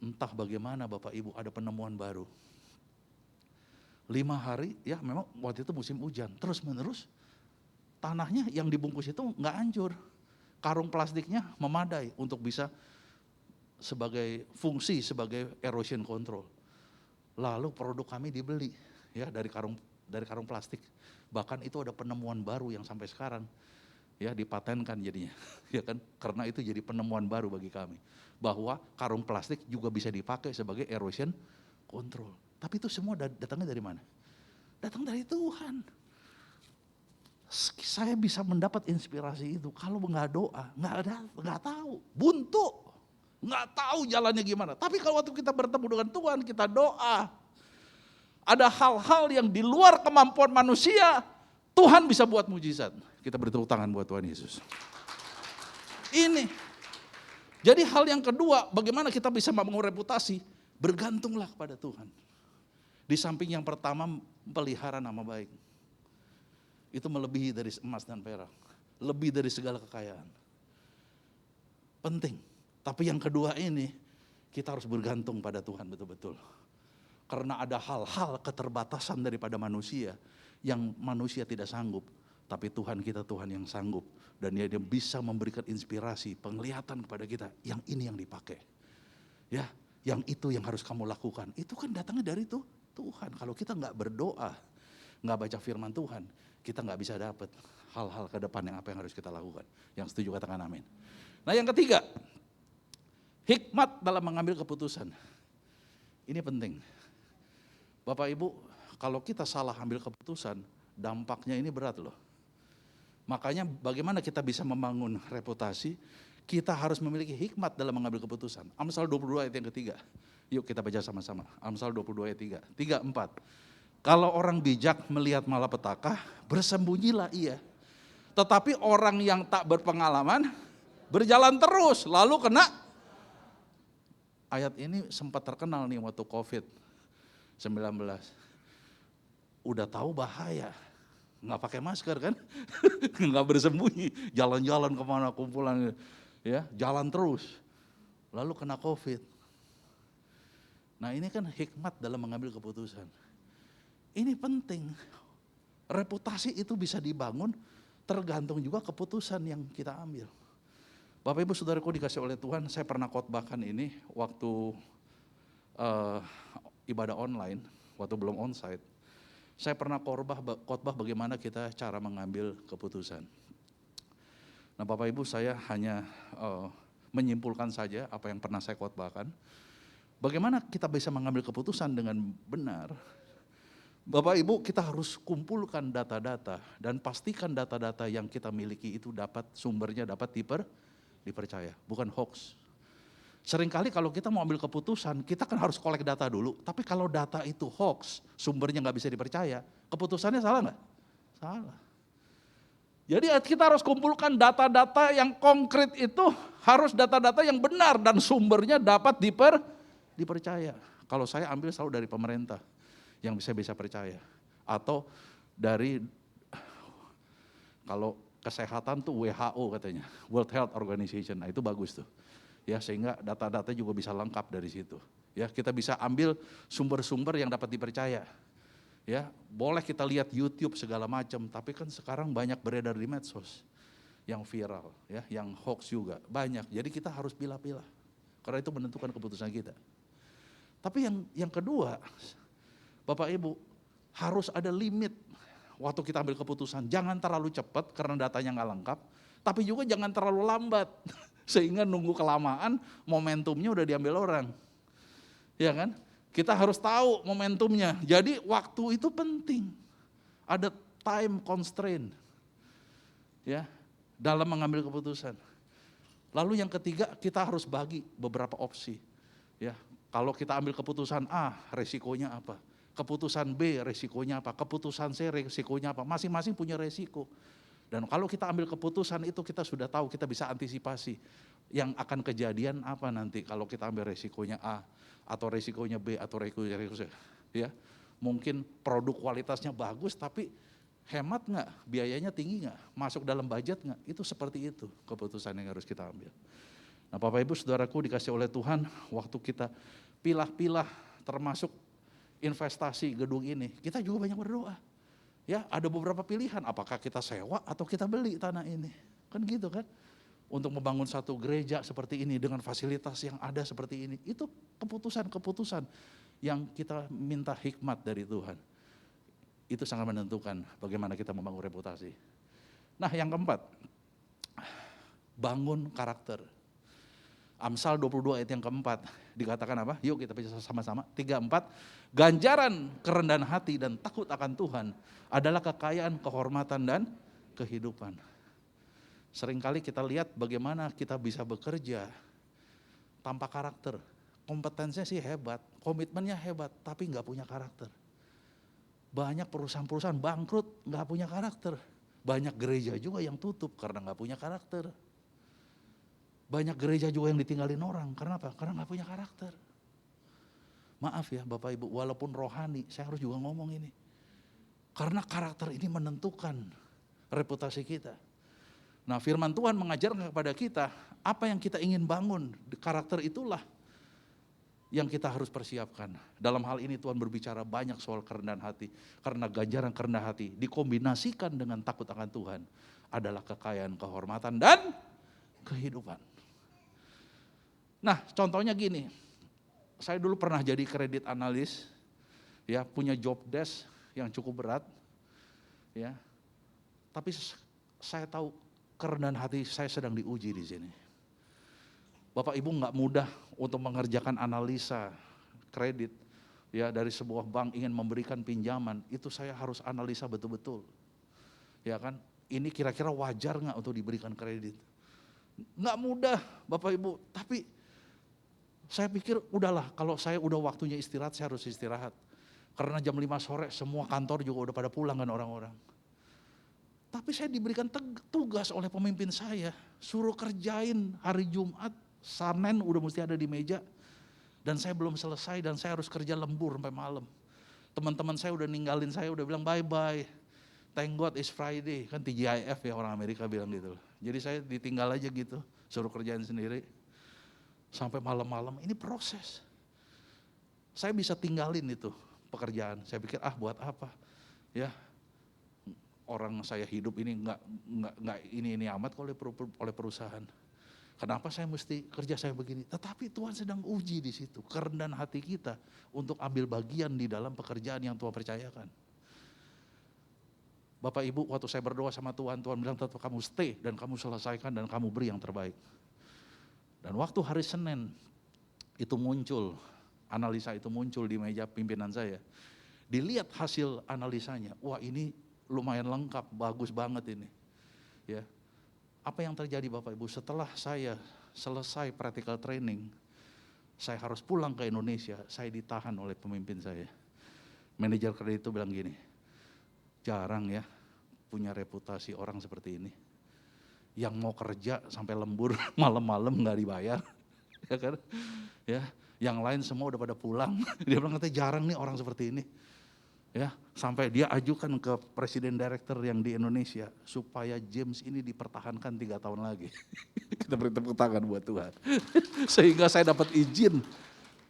Entah bagaimana Bapak Ibu ada penemuan baru. 5 hari, ya memang waktu itu musim hujan. Terus menerus tanahnya yang dibungkus itu nggak hancur. Karung plastiknya memadai untuk bisa sebagai fungsi sebagai erosion control. Lalu produk kami dibeli ya dari karung plastik. Bahkan itu ada penemuan baru yang sampai sekarang ya dipatenkan jadinya. Ya kan? Karena itu jadi penemuan baru bagi kami bahwa karung plastik juga bisa dipakai sebagai erosion control. Tapi itu semua datangnya dari mana? Datang dari Tuhan. Saya bisa mendapat inspirasi itu kalau nggak doa, nggak tahu, buntu. Nggak tahu jalannya gimana. Tapi kalau waktu kita bertemu dengan Tuhan, kita doa. Ada hal-hal yang di luar kemampuan manusia, Tuhan bisa buat mujizat. Kita beri tepuk tangan buat Tuhan Yesus. Ini. Jadi hal yang kedua, bagaimana kita bisa membangun reputasi? Bergantunglah kepada Tuhan. Di samping yang pertama, pelihara nama baik. Itu melebihi dari emas dan perak. Lebih dari segala kekayaan. Penting. Tapi yang kedua ini, kita harus bergantung pada Tuhan betul-betul. Karena ada hal-hal keterbatasan daripada manusia, yang manusia tidak sanggup. Tapi Tuhan kita Tuhan yang sanggup. Dan dia bisa memberikan inspirasi, penglihatan kepada kita. Yang ini yang dipakai. Ya, yang itu yang harus kamu lakukan. Itu kan datangnya dari Tuhan. Kalau kita nggak berdoa, nggak baca firman Tuhan, kita nggak bisa dapat hal-hal ke depan yang apa yang harus kita lakukan. Yang setuju katakan amin. Nah yang ketiga, hikmat dalam mengambil keputusan. Ini penting. Bapak Ibu, kalau kita salah ambil keputusan, dampaknya ini berat loh. Makanya bagaimana kita bisa membangun reputasi, kita harus memiliki hikmat dalam mengambil keputusan. Amsal 22 ayat yang ketiga. Yuk kita baca sama-sama. Amsal 22 ayat 3, 4. Kalau orang bijak melihat malapetaka, bersembunyilah ia. Tetapi orang yang tak berpengalaman, berjalan terus, lalu kena. Ayat ini sempat terkenal nih waktu COVID-19. Udah tahu bahaya, nggak pakai masker kan, nggak bersembunyi, jalan-jalan kemana kumpulan, ya jalan terus, lalu kena COVID. Nah ini kan hikmat dalam mengambil keputusan. Ini penting, reputasi itu bisa dibangun tergantung juga keputusan yang kita ambil. Bapak Ibu Saudaraku dikasih oleh Tuhan, saya pernah khotbahkan ini waktu ibadah online, waktu belum onsite. Saya pernah khotbah bagaimana kita cara mengambil keputusan. Nah Bapak Ibu, saya hanya menyimpulkan saja apa yang pernah saya khotbahkan. Bagaimana kita bisa mengambil keputusan dengan benar? Bapak Ibu, kita harus kumpulkan data-data dan pastikan data-data yang kita miliki itu sumbernya dapat dipercaya, bukan hoax. Seringkali kalau kita mau ambil keputusan, kita kan harus kolek data dulu. Tapi kalau data itu hoax, sumbernya nggak bisa dipercaya, keputusannya salah nggak? Salah. Jadi kita harus kumpulkan data-data yang konkret itu, harus data-data yang benar dan sumbernya dapat dipercaya. Kalau saya ambil selalu dari pemerintah, yang bisa percaya. Atau dari, kalau kesehatan tuh WHO katanya, World Health Organization, nah itu bagus tuh. Ya, sehingga data-data juga bisa lengkap dari situ. Ya, kita bisa ambil sumber-sumber yang dapat dipercaya. Ya, boleh kita lihat YouTube segala macam, tapi kan sekarang banyak beredar di medsos yang viral, ya, yang hoax juga banyak. Jadi kita harus pilah-pilah, karena itu menentukan keputusan kita. Tapi yang kedua, Bapak Ibu, harus ada limit waktu kita ambil keputusan. Jangan terlalu cepat karena datanya nggak lengkap, tapi juga jangan terlalu lambat sehingga nunggu kelamaan momentumnya udah diambil orang. Ya kan? Kita harus tahu momentumnya. Jadi waktu itu penting. Ada time constraint. Ya, dalam mengambil keputusan. Lalu yang ketiga, kita harus bagi beberapa opsi. Ya, kalau kita ambil keputusan A, resikonya apa? Keputusan B resikonya apa, keputusan C resikonya apa, masing-masing punya resiko. Dan kalau kita ambil keputusan itu kita sudah tahu, kita bisa antisipasi yang akan kejadian apa nanti kalau kita ambil resikonya A, atau resikonya B, atau resikonya C. Ya, mungkin produk kualitasnya bagus tapi hemat nggak, biayanya tinggi nggak, masuk dalam budget nggak, itu seperti itu keputusan yang harus kita ambil. Nah Bapak Ibu Saudaraku dikasih oleh Tuhan, waktu kita pilah-pilah termasuk investasi gedung ini, kita juga banyak berdoa. Ya, ada beberapa pilihan, apakah kita sewa atau kita beli tanah ini. Kan gitu kan. Untuk membangun satu gereja seperti ini dengan fasilitas yang ada seperti ini, itu keputusan-keputusan yang kita minta hikmat dari Tuhan. Itu sangat menentukan bagaimana kita membangun reputasi. Nah, yang keempat, bangun karakter. Amsal 22 ayat yang keempat dikatakan apa? Yuk kita baca sama-sama. 3, 4. Ganjaran kerendahan hati dan takut akan Tuhan adalah kekayaan, kehormatan, dan kehidupan. Seringkali kita lihat bagaimana kita bisa bekerja tanpa karakter. Kompetensinya sih hebat, komitmennya hebat, tapi nggak punya karakter. Banyak perusahaan-perusahaan bangkrut nggak punya karakter. Banyak gereja juga yang tutup karena nggak punya karakter. Banyak gereja juga yang ditinggalin orang, karena apa? Karena nggak punya karakter. Maaf ya Bapak Ibu, walaupun rohani, saya harus juga ngomong ini. Karena karakter ini menentukan reputasi kita. Nah firman Tuhan mengajarkan kepada kita, apa yang kita ingin bangun, karakter itulah yang kita harus persiapkan. Dalam hal ini Tuhan berbicara banyak soal kerendahan hati. Karena ganjaran kerendahan hati dikombinasikan dengan takut akan Tuhan adalah kekayaan, kehormatan, dan kehidupan. Nah contohnya gini, saya dulu pernah jadi kredit analis, ya punya job desk yang cukup berat, ya Tapi saya tahu kerendahan hati saya sedang diuji di sini. Bapak Ibu nggak mudah untuk mengerjakan analisa kredit ya dari sebuah bank ingin memberikan pinjaman, itu saya harus analisa betul-betul. Ya kan, ini kira-kira wajar nggak untuk diberikan kredit? Nggak mudah Bapak Ibu, tapi saya pikir udahlah, kalau saya udah waktunya istirahat, saya harus istirahat. Karena jam 5 sore semua kantor juga udah pada pulang kan orang-orang. Tapi saya diberikan tugas oleh pemimpin saya, suruh kerjain hari Jumat, Senin udah mesti ada di meja. Dan saya belum selesai dan saya harus kerja lembur sampai malam. Teman-teman saya udah ninggalin saya, udah bilang bye-bye. Thank God it's Friday, kan TGIF ya orang Amerika bilang gitu. Jadi saya ditinggal aja gitu, suruh kerjain sendiri. Sampai malam-malam, ini proses. Saya bisa tinggalin itu pekerjaan, saya pikir buat apa. Ya, orang saya hidup ini nggak ini amat oleh perusahaan. Kenapa saya mesti kerja saya begini? Tetapi Tuhan sedang uji di situ, kerendahan hati kita untuk ambil bagian di dalam pekerjaan yang Tuhan percayakan. Bapak Ibu, waktu saya berdoa sama Tuhan, Tuhan bilang tetap kamu stay dan kamu selesaikan dan kamu beri yang terbaik. Dan waktu hari Senin itu muncul, analisa itu muncul di meja pimpinan saya. Dilihat hasil analisanya, wah ini lumayan lengkap, bagus banget ini. Ya. Apa yang terjadi Bapak Ibu, setelah saya selesai practical training, saya harus pulang ke Indonesia, saya ditahan oleh pemimpin saya. Manajer kredit itu bilang gini, jarang ya punya reputasi orang seperti ini. Yang mau kerja sampai lembur malam-malam nggak dibayar, ya kan? Ya, yang lain semua udah pada pulang. Dia bilang katanya jarang nih orang seperti ini. Ya, sampai dia ajukan ke presiden direktur yang di Indonesia supaya James ini dipertahankan 3 tahun lagi. Kita beri tepuk tangan buat Tuhan. Sehingga saya dapat izin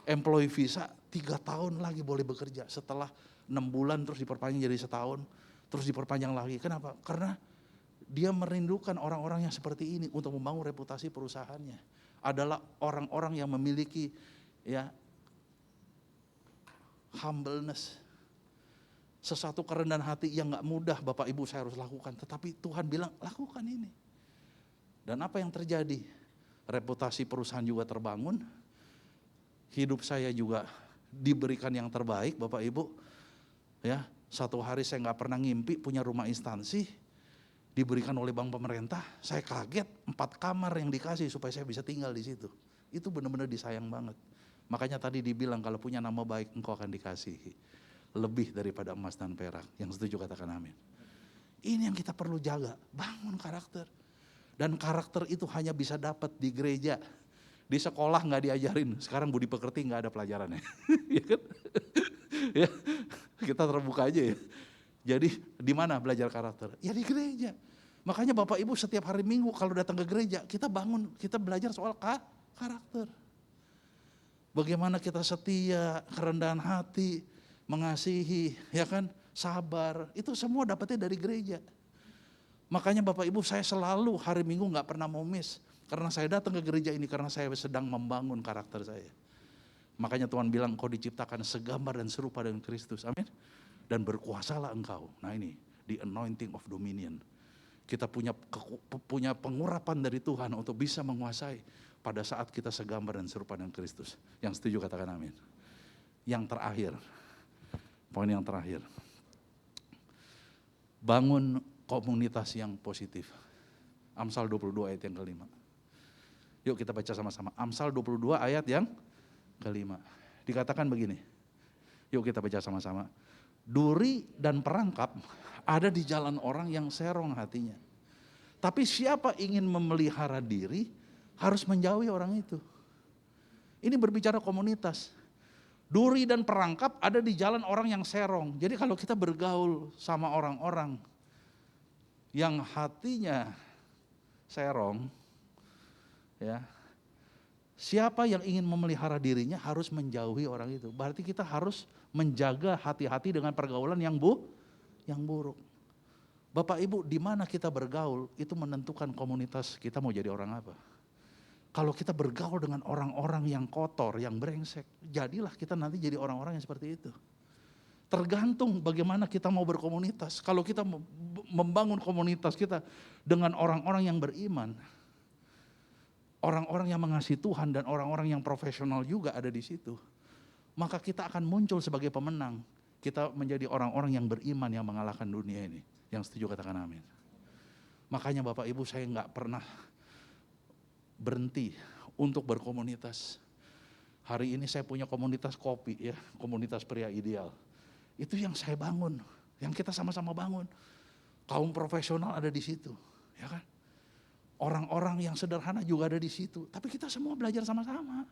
employee visa 3 tahun lagi boleh bekerja. Setelah 6 bulan terus diperpanjang jadi 1 tahun, terus diperpanjang lagi. Kenapa? Karena dia merindukan orang-orang yang seperti ini untuk membangun reputasi perusahaannya. Adalah orang-orang yang memiliki ya humbleness. Sesuatu kerendahan hati yang gak mudah Bapak Ibu saya harus lakukan. Tetapi Tuhan bilang lakukan ini. Dan apa yang terjadi? Reputasi perusahaan juga terbangun. Hidup saya juga diberikan yang terbaik Bapak Ibu. Ya, satu hari saya gak pernah ngimpi punya rumah instansi. Diberikan oleh bank pemerintah. Saya kaget 4 kamar yang dikasih supaya saya bisa tinggal di situ. Itu benar-benar disayang banget. Makanya tadi dibilang kalau punya nama baik engkau akan dikasihi. Lebih daripada emas dan perak. Yang setuju katakan amin. Ini yang kita perlu jaga, bangun karakter. Dan karakter itu hanya bisa dapat di gereja. Di sekolah nggak diajarin, sekarang budi pekerti nggak ada pelajarannya. Ya kan? Ya, kita terbuka aja ya. Jadi di mana belajar karakter? Ya di gereja. Makanya Bapak Ibu setiap hari Minggu kalau datang ke gereja, kita bangun, kita belajar soal karakter. Bagaimana kita setia, kerendahan hati, mengasihi, ya kan, sabar, itu semua dapatnya dari gereja. Makanya Bapak Ibu saya selalu hari Minggu gak pernah mau miss. Karena saya datang ke gereja ini karena saya sedang membangun karakter saya. Makanya Tuhan bilang engkau diciptakan segambar dan serupa dengan Kristus, amin. Dan berkuasalah engkau. Nah ini, the anointing of dominion. Kita punya pengurapan dari Tuhan untuk bisa menguasai pada saat kita segambar dan serupa dengan Kristus. Yang setuju katakan amin. Yang terakhir, poin yang terakhir, bangun komunitas yang positif. Amsal 22 ayat yang kelima. Yuk kita baca sama-sama. Amsal 22 ayat yang kelima. Dikatakan begini. Yuk kita baca sama-sama. Duri dan perangkap ada di jalan orang yang serong hatinya. Tapi siapa ingin memelihara diri harus menjauhi orang itu. Ini berbicara komunitas. Duri dan perangkap ada di jalan orang yang serong. Jadi kalau kita bergaul sama orang-orang yang hatinya serong, ya, siapa yang ingin memelihara dirinya harus menjauhi orang itu. Berarti kita harus menjaga hati-hati dengan pergaulan yang buruk. Bapak Ibu, di mana kita bergaul itu menentukan komunitas kita mau jadi orang apa. Kalau kita bergaul dengan orang-orang yang kotor, yang brengsek, jadilah kita nanti jadi orang-orang yang seperti itu. Tergantung bagaimana kita mau berkomunitas. Kalau kita membangun komunitas kita dengan orang-orang yang beriman, orang-orang yang mengasihi Tuhan dan orang-orang yang profesional juga ada di situ, maka kita akan muncul sebagai pemenang. Kita menjadi orang-orang yang beriman yang mengalahkan dunia ini. Yang setuju katakan amin. Makanya Bapak Ibu, saya nggak pernah berhenti untuk berkomunitas. Hari ini saya punya komunitas kopi ya, komunitas pria ideal. Itu yang saya bangun, yang kita sama-sama bangun. Kaum profesional ada di situ, ya kan? Orang-orang yang sederhana juga ada di situ, tapi kita semua belajar sama-sama.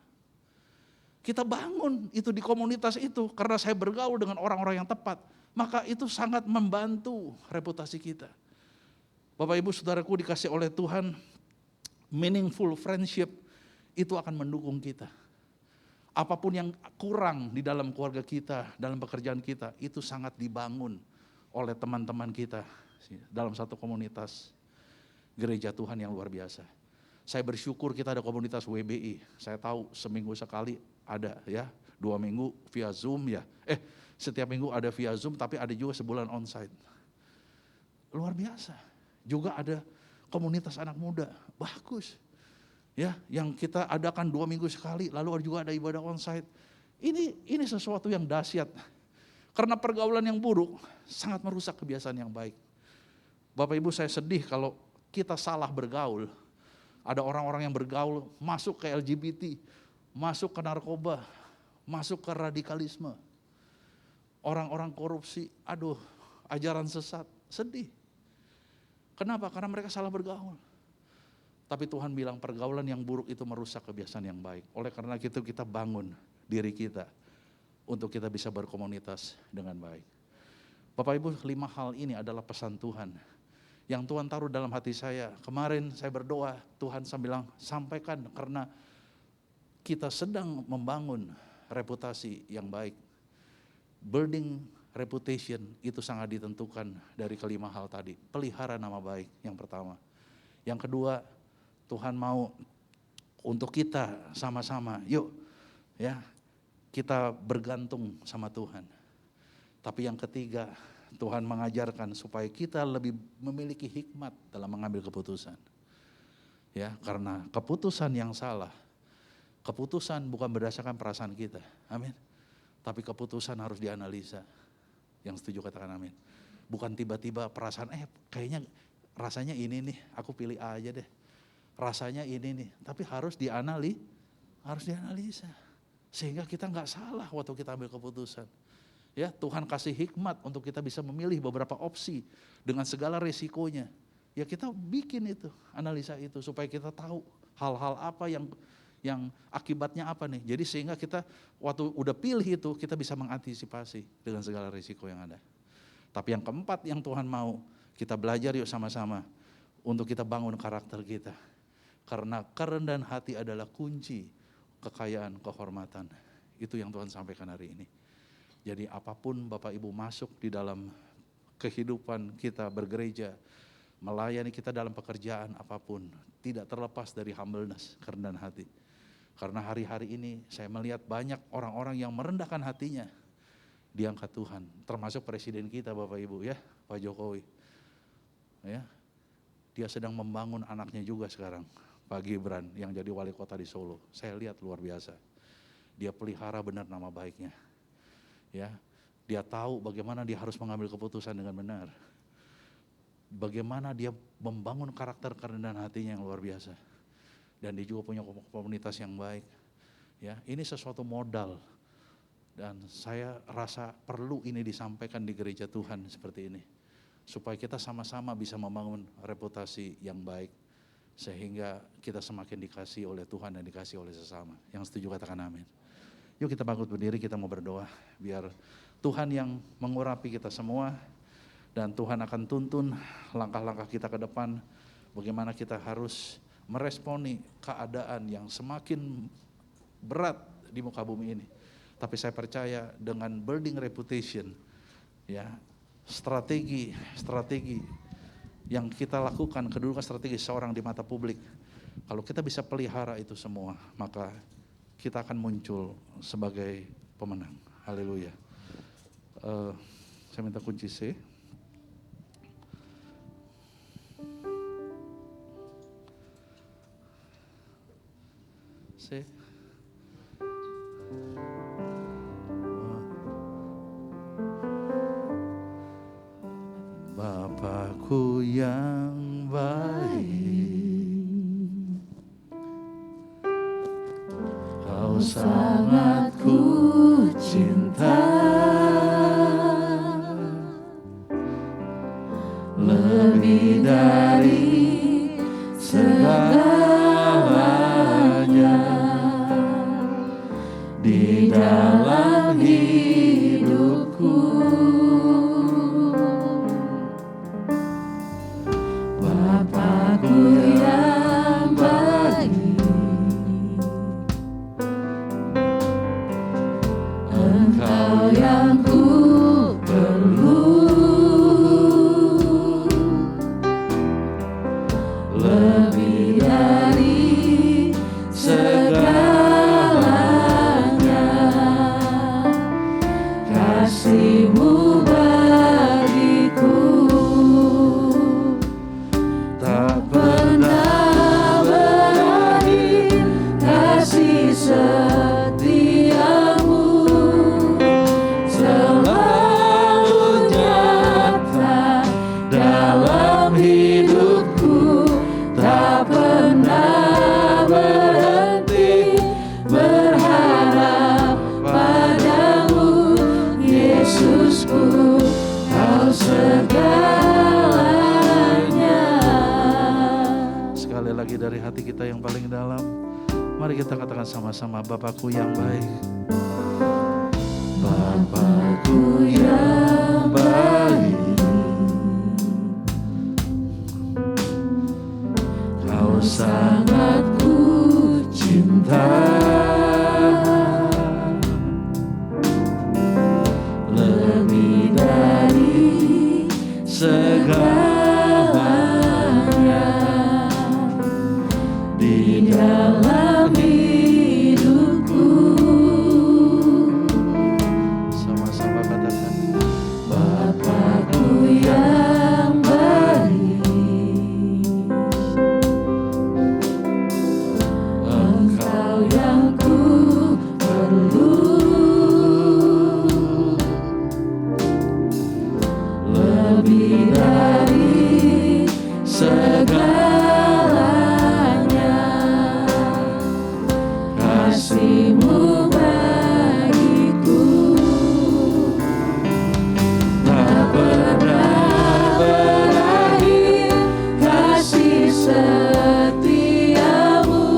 Kita bangun itu di komunitas itu karena saya bergaul dengan orang-orang yang tepat, maka itu sangat membantu reputasi kita. Bapak Ibu Saudaraku dikasih oleh Tuhan, meaningful friendship itu akan mendukung kita. Apapun yang kurang di dalam keluarga kita, dalam pekerjaan kita, itu sangat dibangun oleh teman-teman kita dalam satu komunitas gereja Tuhan yang luar biasa. Saya bersyukur kita ada komunitas WBI. Saya tahu seminggu sekali ada ya, 2 minggu via Zoom ya. Setiap minggu ada via Zoom, tapi ada juga sebulan onsite. Luar biasa. Juga ada komunitas anak muda, bagus. Ya, yang kita adakan 2 minggu sekali, lalu juga ada ibadah onsite. Ini sesuatu yang dahsyat. Karena pergaulan yang buruk sangat merusak kebiasaan yang baik. Bapak Ibu, saya sedih kalau kita salah bergaul. Ada orang-orang yang bergaul masuk ke LGBT, masuk ke narkoba, masuk ke radikalisme. Orang-orang korupsi, ajaran sesat, sedih. Kenapa? Karena mereka salah bergaul. Tapi Tuhan bilang pergaulan yang buruk itu merusak kebiasaan yang baik. Oleh karena itu kita bangun diri kita untuk kita bisa berkomunitas dengan baik. Bapak Ibu, 5 hal ini adalah pesan Tuhan yang Tuhan taruh dalam hati saya. Kemarin saya berdoa, Tuhan saya bilang sampaikan karena kita sedang membangun reputasi yang baik. Building reputation itu sangat ditentukan dari kelima hal tadi. Pelihara nama baik yang pertama. Yang kedua, Tuhan mau untuk kita sama-sama, yuk ya, kita bergantung sama Tuhan. Tapi yang ketiga, Tuhan mengajarkan supaya kita lebih memiliki hikmat dalam mengambil keputusan. Ya, karena keputusan yang salah, keputusan bukan berdasarkan perasaan kita. Amin. Tapi keputusan harus dianalisa. Yang setuju katakan amin. Bukan tiba-tiba perasaan, kayaknya rasanya ini nih, aku pilih A aja deh. Rasanya ini nih, tapi harus dianalisa. Sehingga kita nggak salah waktu kita ambil keputusan. Ya, Tuhan kasih hikmat untuk kita bisa memilih beberapa opsi dengan segala resikonya. Ya kita bikin itu, analisa itu supaya kita tahu hal-hal apa yang akibatnya apa nih. Jadi sehingga kita waktu udah pilih itu kita bisa mengantisipasi dengan segala resiko yang ada. Tapi yang keempat yang Tuhan mau kita belajar yuk sama-sama untuk kita bangun karakter kita. Karena kerendahan hati adalah kunci kekayaan, kehormatan. Itu yang Tuhan sampaikan hari ini. Jadi apapun Bapak Ibu masuk di dalam kehidupan kita bergereja, melayani kita dalam pekerjaan apapun, tidak terlepas dari humbleness, kerendahan hati. Karena hari-hari ini saya melihat banyak orang-orang yang merendahkan hatinya diangkat Tuhan. Termasuk presiden kita Bapak Ibu ya, Pak Jokowi. Ya, dia sedang membangun anaknya juga sekarang. Pak Gibran yang jadi wali kota di Solo, saya lihat luar biasa. Dia pelihara benar nama baiknya. Ya, dia tahu bagaimana dia harus mengambil keputusan dengan benar. Bagaimana dia membangun karakter kerendahan hatinya yang luar biasa. Dan dia juga punya komunitas yang baik. Ya, ini sesuatu modal. Dan saya rasa perlu ini disampaikan di gereja Tuhan seperti ini. Supaya kita sama-sama bisa membangun reputasi yang baik. Sehingga kita semakin dikasih oleh Tuhan dan dikasih oleh sesama. Yang setuju katakan amin. Yuk kita bangkit berdiri, kita mau berdoa. Biar Tuhan yang mengurapi kita semua. Dan Tuhan akan tuntun langkah-langkah kita ke depan. Bagaimana kita harus meresponi keadaan yang semakin berat di muka bumi ini. Tapi saya percaya dengan building reputation. Ya, strategi yang kita lakukan, kedudukan strategis seorang di mata publik. Kalau kita bisa pelihara itu semua, maka kita akan muncul sebagai pemenang. Haleluya. Saya minta kunci C. C. Bapakku yang baik, Kau sangat ku cinta, lebih dari segalanya di dalam hidupku. Bapakku yang baik, Engkau yang ku perlu, lebih dari segalanya, kasih-Mu bagiku tak pernah berakhir, kasih setiamu selalu nyata dalam hidupku, tak pernah berhenti berharap padamu, Yesusku, Kau segalanya. Sekali lagi dari hati kita yang paling dalam, mari kita katakan sama-sama, Bapakku yang baik. Bapakku yang baik, Kau sangat ku cinta, lebih dari segalanya di dalam hidupku. Sama-sama katakan, Bapakku yang baik, Engkau yang ku perlu, lebih dari segalanya, kasih-Mu bagiku tak pernah berakhir, kasih setiamu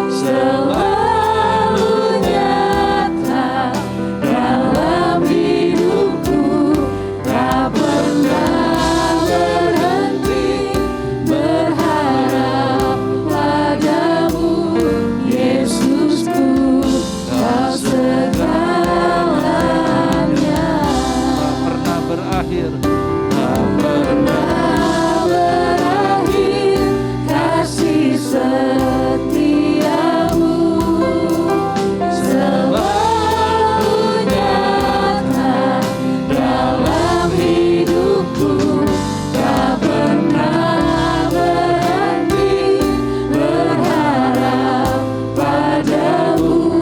selalu nyata dalam hidupku, tak pernah berhenti berharap padamu, Yesusku, Kau segalanya. Tak pernah berakhir, tak pernah berakhir, kasih setiamu selalu nyata dalam hidupku, tak pernah berhenti berharap padamu,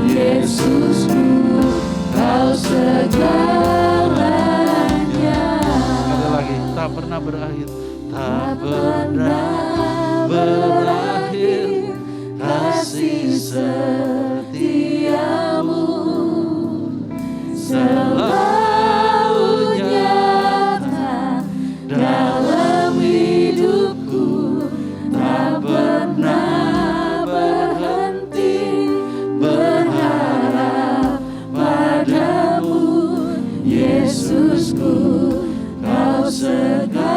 Yesusku, Kau segalanya. Sekali lagi, tak pernah berakhir, tak pernah berakhir, kasih setiamu selalu nyata dalam hidupku, tak pernah berhenti berharap padamu, Yesusku, Kau segalanya.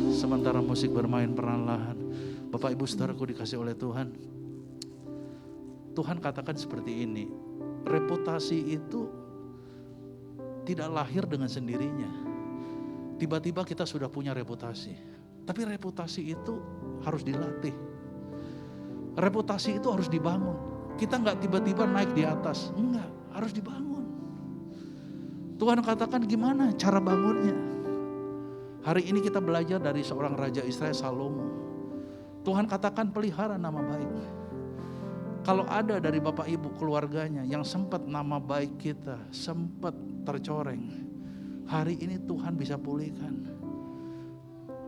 Sementara musik bermain perlahan, Bapak Ibu Saudaraku dikasih oleh Tuhan, Tuhan katakan seperti ini, reputasi itu tidak lahir dengan sendirinya. Tiba-tiba kita sudah punya reputasi, tapi reputasi itu harus dilatih. Reputasi itu harus dibangun. Kita nggak tiba-tiba naik di atas, enggak, harus dibangun. Tuhan katakan gimana cara bangunnya. Hari ini kita belajar dari seorang raja Israel, Salomo. Tuhan katakan pelihara nama baik. Kalau ada dari Bapak Ibu keluarganya yang sempat nama baik kita sempat tercoreng, hari ini Tuhan bisa pulihkan.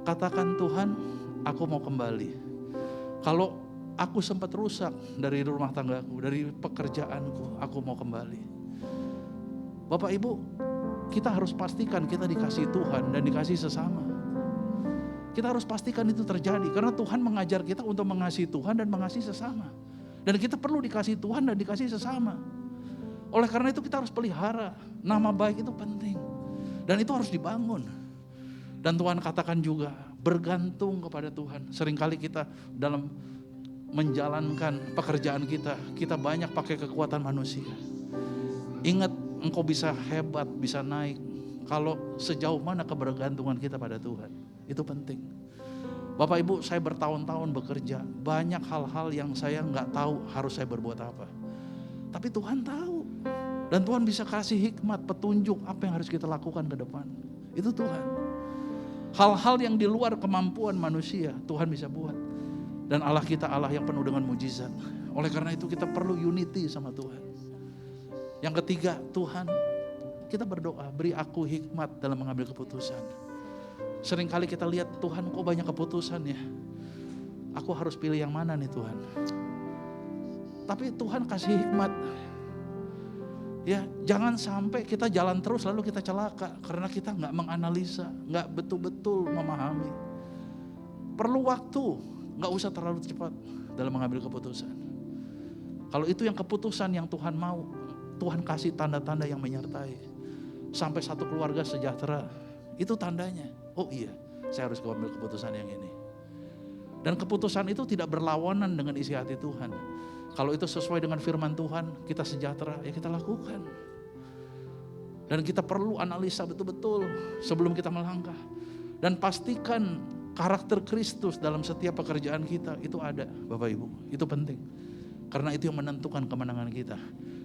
Katakan, Tuhan, aku mau kembali. Kalau aku sempat rusak dari rumah tanggaku, dari pekerjaanku, aku mau kembali. Bapak Ibu, kita harus pastikan kita dikasih Tuhan dan dikasih sesama. Kita harus pastikan itu terjadi, karena Tuhan mengajar kita untuk mengasihi Tuhan dan mengasihi sesama. Dan kita perlu dikasih Tuhan dan dikasih sesama. Oleh karena itu kita harus pelihara, nama baik itu penting. Dan itu harus dibangun. Dan Tuhan katakan juga, bergantung kepada Tuhan. Seringkali kita dalam menjalankan pekerjaan kita banyak pakai kekuatan manusia. Ingat, engkau bisa hebat, bisa naik kalau sejauh mana kebergantungan kita pada Tuhan. Itu penting. Bapak Ibu, saya bertahun-tahun bekerja, banyak hal-hal yang saya nggak tahu harus saya berbuat apa. Tapi Tuhan tahu. Dan Tuhan bisa kasih hikmat, petunjuk apa yang harus kita lakukan ke depan. Itu Tuhan. Hal-hal yang di luar kemampuan manusia, Tuhan bisa buat. Dan Allah kita Allah yang penuh dengan mujizat. Oleh karena itu kita perlu unity sama Tuhan. Yang ketiga, Tuhan, kita berdoa, beri aku hikmat dalam mengambil keputusan. Seringkali kita lihat, Tuhan kok banyak keputusan ya. Aku harus pilih yang mana nih Tuhan. Tapi Tuhan kasih hikmat. Ya, jangan sampai kita jalan terus lalu kita celaka. Karena kita gak menganalisa, gak betul-betul memahami. Perlu waktu, gak usah terlalu cepat dalam mengambil keputusan. Kalau itu yang keputusan yang Tuhan mau, Tuhan kasih tanda-tanda yang menyertai. Sampai satu keluarga sejahtera, itu tandanya. Oh iya, saya harus mengambil keputusan yang ini. Dan keputusan itu tidak berlawanan dengan isi hati Tuhan. Kalau itu sesuai dengan firman Tuhan, kita sejahtera, ya kita lakukan. Dan kita perlu analisa betul-betul sebelum kita melangkah. Dan pastikan karakter Kristus dalam setiap pekerjaan kita itu ada, Bapak Ibu. Itu penting. Karena itu yang menentukan kemenangan kita.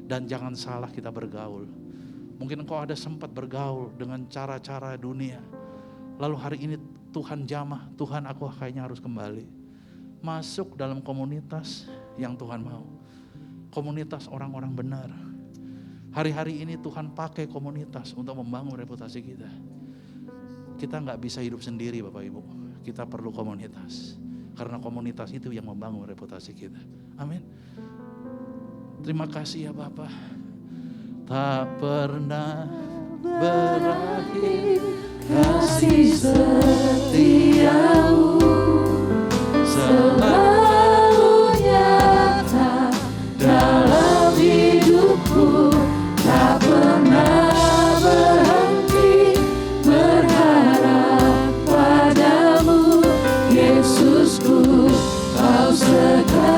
Dan jangan salah kita bergaul. Mungkin engkau ada sempat bergaul dengan cara-cara dunia. Lalu hari ini Tuhan jamah, Tuhan aku kayaknya harus kembali. Masuk dalam komunitas yang Tuhan mau. Komunitas orang-orang benar. Hari-hari ini Tuhan pakai komunitas untuk membangun reputasi kita. Kita gak bisa hidup sendiri Bapak Ibu. Kita perlu komunitas. Karena komunitas itu yang membangun reputasi kita. Amin. Terima kasih ya Bapak. Tak pernah berakhir kasih setiamu, selalu nyata dalam hidupku, tak pernah berhenti berharap padamu, Yesusku, kau segalanya.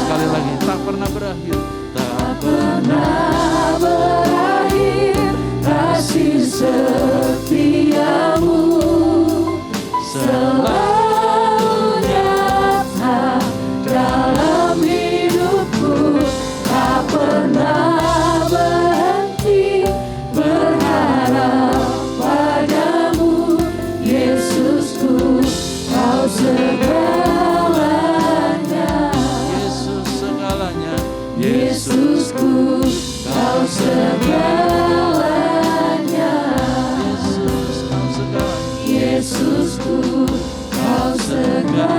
Sekali lagi, tak pernah berakhir, tak pernah berakhir kasih setiamu, selalu nyata dalam hidupku, tak pernah berhenti berharap padamu, Yesusku, kau segalanya. Yesus segalanya. Yesusku, kau segalanya. Yesus, kau segalanya. Yesusku, kau segalanya.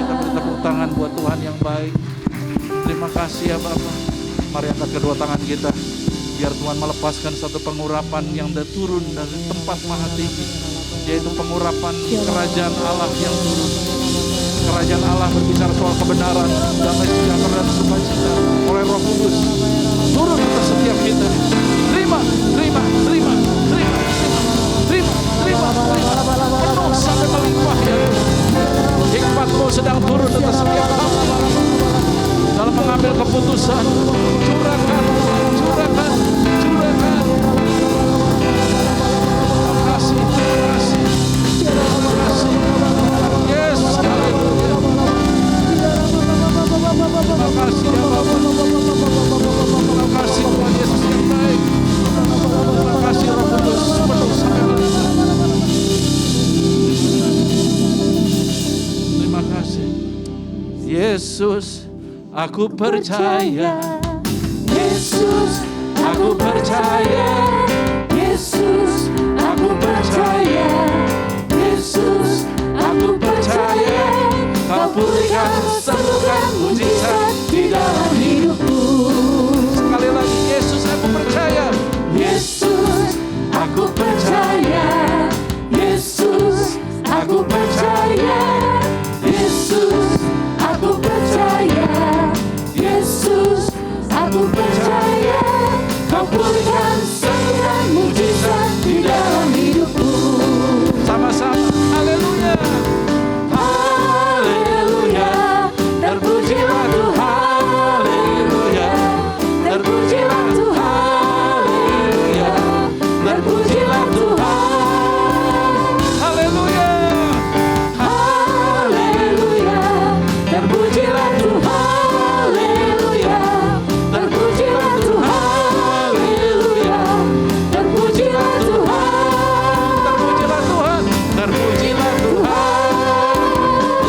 Kita beri tepuk tangan buat Tuhan yang baik. Terima kasih ya Bapak. Mari angkat kedua tangan kita. Biar Tuhan melepaskan satu pengurapan yang turun dari tempat maha tinggi. Yaitu pengurapan kerajaan Allah yang turun. Kerajaan Allah berbicara soal kebenaran, damai sejahtera dan sukacita oleh Roh Kudus. Turun atas setiap kita. Terima. Penuh sampai melimpah ya. Hikmat-Mu sedang turun atas setiap hamba dalam mengambil keputusan. Curahkan. Terima kasih. Yesus, aku percaya. Yesus, aku percaya. Yesus, aku percaya. Yesus, aku percaya. Kau pulihkan, sembuhkan, mujizat di dalam hidupku. Sekali lagi, Yesus, aku percaya. Yesus, aku percaya. Yesus, aku percaya. Yesus, aku percaya. Yesus, aku percaya. Kau pulihkan, sembuhkan, mujizat di dalam hidupku. Sama-sama, haleluya. Haleluya, terpujilah Tuhan. Haleluya, terpujilah Tuhan. Haleluya, terpujilah Tuhan. Haleluya, haleluya, terpujilah Tuhan. Haleluya, terpujilah Tuhan. Haleluya, terpujilah Tuhan. Terpujilah Tuhan, terpujilah Tuhan.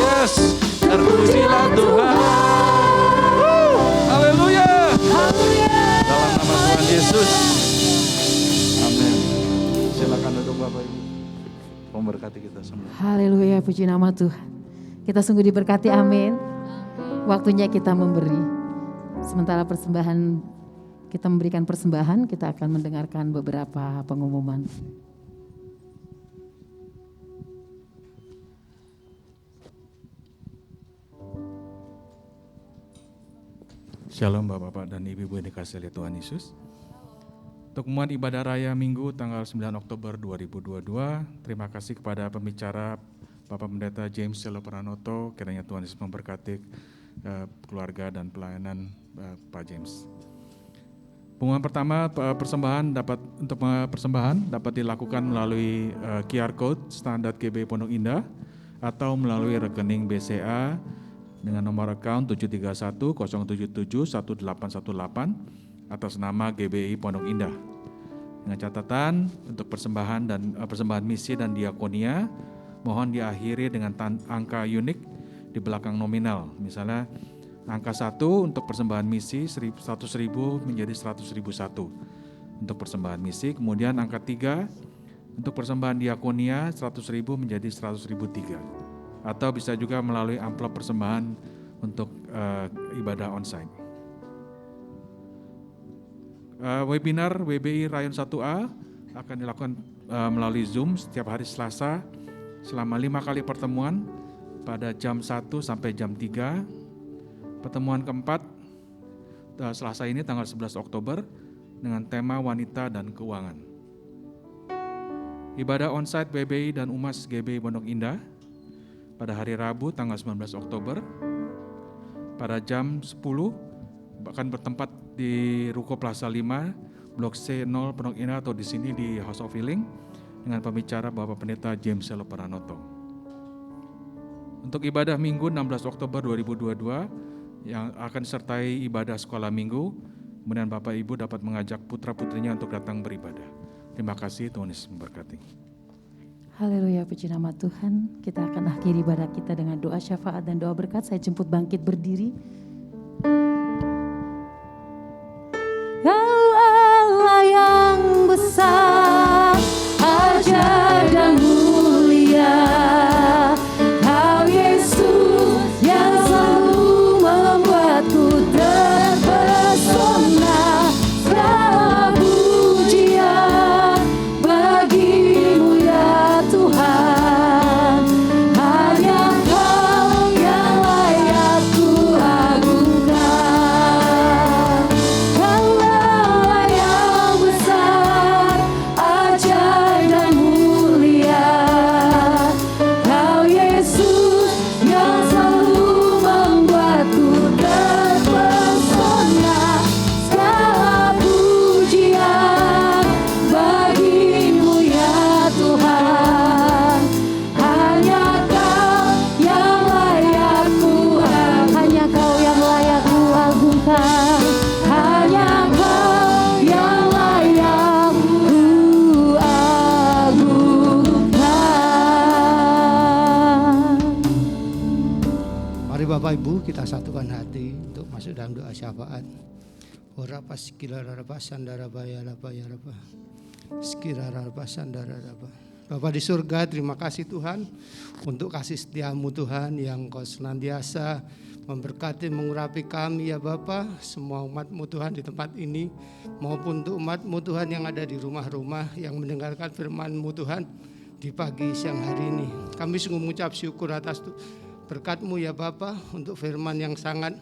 Yes, terpujilah Tuhan. Haleluya. Dalam nama Tuhan Yesus. Amin. Silakan duduk Bapak Ibu. Memberkati kita semua. Haleluya, puji nama Tuhan. Kita sungguh diberkati, amin. Waktunya kita memberi. Sementara kita memberikan persembahan, kita akan mendengarkan beberapa pengumuman. Shalom Bapak-Bapak dan Ibu-Ibu yang dikasihi oleh Tuhan Yesus. Untuk pengumuman ibadah raya Minggu tanggal 9 Oktober 2022, terima kasih kepada pembicara Bapak Pendeta James Selo Pranoto, kiranya Tuhan Yesus memberkati keluarga dan pelayanan Pak James. Pengumuman pertama, persembahan dapat dilakukan melalui QR Code standar GBI Pondok Indah atau melalui rekening BCA dengan nomor account 731-077-1818 atas nama GBI Pondok Indah. Dengan catatan untuk persembahan misi dan diakonia, mohon diakhiri dengan angka unik di belakang nominal. Misalnya angka 1 untuk persembahan misi 100.000 menjadi 100.001 untuk persembahan misi. Kemudian angka 3 untuk persembahan diakonia 100.000 menjadi 100.003. Atau bisa juga melalui amplop persembahan untuk ibadah onsite. Webinar WBI Rayon 1A akan dilakukan melalui Zoom setiap hari Selasa selama 5 kali pertemuan pada jam 1 sampai jam 3. Pertemuan keempat Selasa ini tanggal 11 Oktober dengan tema wanita dan keuangan. Ibadah onsite WBI dan Umas GBI Pondok Indah pada hari Rabu tanggal 19 Oktober pada jam 10 akan bertempat di Ruko Plaza 5 Blok C0 Pondok Indah atau di sini di House of Healing dengan pembicara Bapak Pendeta James Selo Pranoto. Untuk ibadah Minggu 16 Oktober 2022 yang akan disertai ibadah sekolah Minggu, kemudian Bapak Ibu dapat mengajak putra-putrinya untuk datang beribadah. Terima kasih, Tuhan Yesus memberkati. Haleluya, puji nama Tuhan. Kita akan akhiri ibadah kita dengan doa syafaat dan doa berkat. Saya jemput bangkit berdiri. Kau Allah yang besar, ajaib dan mulia. Kau Yesus yang selalu membuatku terpesona. Segala pujian bagimu ya Tuhan. Hanya Kau yang layak ku agungkan. Bapak Ibu, kita satukan hati untuk masuk dalam doa syafaat. Ora paskila raba sandara baya raba ya raba. Sekira raba sandara raba. Bapa di surga, terima kasih Tuhan untuk kasih setiamu Tuhan yang Kau senantiasa memberkati, mengurapi kami ya Bapa, semua umat-Mu Tuhan di tempat ini, maupun untuk umat-Mu Tuhan yang ada di rumah-rumah yang mendengarkan firman-Mu Tuhan di pagi siang hari ini. Kami sungguh mengucap syukur atas berkat-Mu ya Bapa, untuk firman yang sangat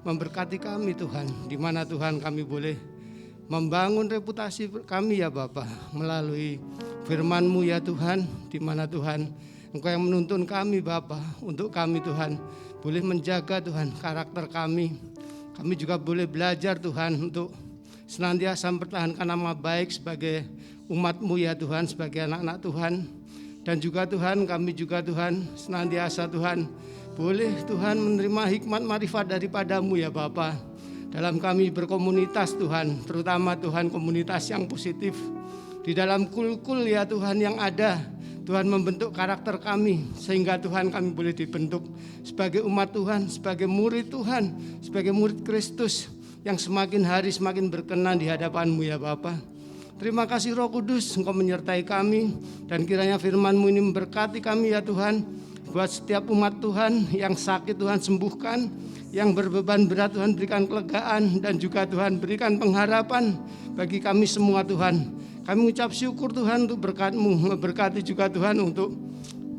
memberkati kami Tuhan, di mana Tuhan kami boleh membangun reputasi kami ya Bapa melalui firman-Mu ya Tuhan, di mana Tuhan Engkau yang menuntun kami Bapa, untuk kami Tuhan boleh menjaga Tuhan karakter kami. Kami juga boleh belajar Tuhan untuk senantiasa mempertahankan nama baik sebagai umat-Mu ya Tuhan, sebagai anak-anak Tuhan. Dan juga Tuhan, kami juga Tuhan senantiasa Tuhan boleh Tuhan menerima hikmat marifat daripada-Mu ya Bapa, dalam kami berkomunitas Tuhan, terutama Tuhan komunitas yang positif. Di dalam kul-kul ya Tuhan yang ada, Tuhan membentuk karakter kami, sehingga Tuhan kami boleh dibentuk sebagai umat Tuhan, sebagai murid Tuhan, sebagai murid Kristus yang semakin hari semakin berkenan di hadapan-Mu ya Bapa. Terima kasih Roh Kudus, Engkau menyertai kami, dan kiranya firman-Mu ini memberkati kami ya Tuhan. Buat setiap umat Tuhan yang sakit Tuhan sembuhkan, yang berbeban berat Tuhan berikan kelegaan, dan juga Tuhan berikan pengharapan bagi kami semua Tuhan. Kami mengucap syukur Tuhan untuk berkat-Mu, memberkati juga Tuhan untuk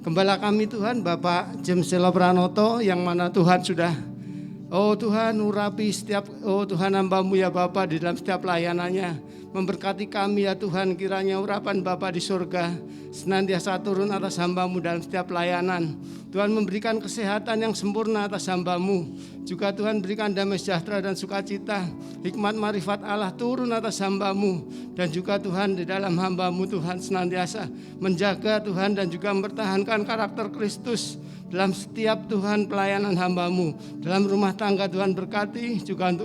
gembala kami Tuhan, Bapak James Sela Pranoto, yang mana Tuhan sudah Tuhan urapi setiap Tuhan hamba-Mu ya Bapa di dalam setiap layanannya. Memberkati kami ya Tuhan, kiranya urapan Bapa di surga senantiasa turun atas hamba-Mu dalam setiap layanan. Tuhan memberikan kesehatan yang sempurna atas hamba-Mu. Juga Tuhan berikan damai sejahtera dan sukacita. Hikmat marifat Allah turun atas hamba-Mu. Dan juga Tuhan di dalam hamba-Mu Tuhan senantiasa menjaga Tuhan dan juga mempertahankan karakter Kristus dalam setiap Tuhan pelayanan hamba-Mu. Dalam rumah tangga Tuhan berkati, juga untuk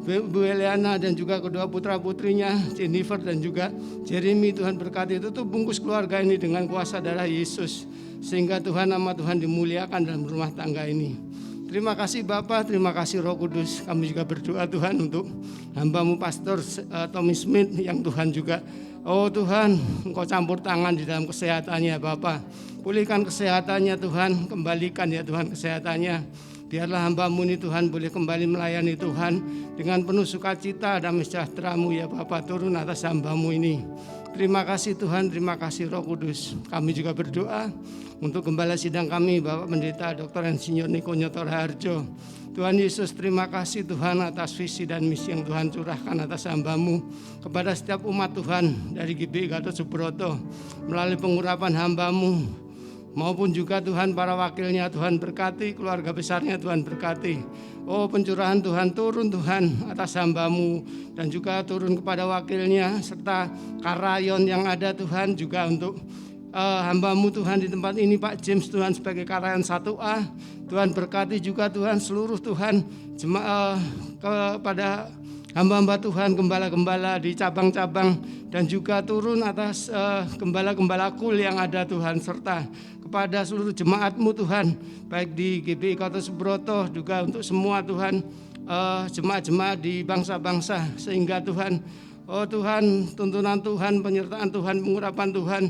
Ibu Eliana dan juga kedua putra-putrinya Jennifer dan juga Jeremy, Tuhan berkati. Tutup bungkus keluarga ini dengan kuasa darah Yesus, sehingga Tuhan nama Tuhan dimuliakan dalam rumah tangga ini. Terima kasih Bapa, terima kasih Roh Kudus. Kami juga berdoa Tuhan untuk hamba-Mu Pastor Tommy Smith yang Tuhan juga Tuhan Engkau campur tangan di dalam kesehatannya Bapa. Pulihkan kesehatannya Tuhan, kembalikan ya Tuhan kesehatannya. Biarlah hamba-Mu ini Tuhan boleh kembali melayani Tuhan dengan penuh sukacita dan sejahtera-Mu ya Bapa turun atas hamba-Mu ini. Terima kasih Tuhan, terima kasih Roh Kudus. Kami juga berdoa untuk gembala sidang kami Bapak Pendeta Dr. Insinyur Niko Nyotor Harjo. Tuhan Yesus, terima kasih Tuhan atas visi dan misi yang Tuhan curahkan atas hamba-Mu kepada setiap umat Tuhan dari GBI Gatot Subroto melalui pengurapan hamba-Mu, maupun juga Tuhan para wakilnya. Tuhan berkati keluarga besarnya, Tuhan berkati. Pencurahan Tuhan turun Tuhan atas hamba-Mu, dan juga turun kepada wakilnya serta karayon yang ada Tuhan, juga untuk hamba-Mu Tuhan di tempat ini Pak James Tuhan sebagai karayon 1A. Tuhan berkati juga Tuhan seluruh Tuhan jemaah kepada hamba-hamba Tuhan, gembala-gembala di cabang-cabang, dan juga turun atas gembala-gembala kul yang ada Tuhan, serta kepada seluruh jemaat-Mu Tuhan, baik di GBI Gatot Subroto, juga untuk semua Tuhan jemaat-jemaat di bangsa-bangsa, sehingga Tuhan Tuhan tuntunan Tuhan, penyertaan Tuhan, pengurapan Tuhan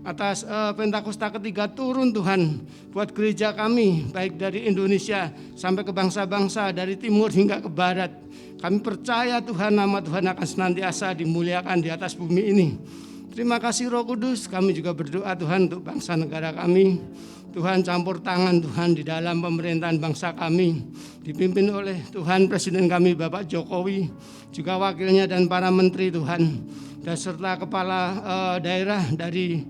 atas Pentakosta ketiga turun Tuhan buat gereja kami, baik dari Indonesia sampai ke bangsa-bangsa dari timur hingga ke barat. Kami percaya Tuhan nama Tuhan akan senantiasa dimuliakan di atas bumi ini. Terima kasih Roh Kudus. Kami juga berdoa Tuhan untuk bangsa negara kami. Tuhan campur tangan Tuhan di dalam pemerintahan bangsa kami, dipimpin oleh Tuhan Presiden kami Bapak Jokowi, juga wakilnya dan para menteri Tuhan, dan serta kepala daerah dari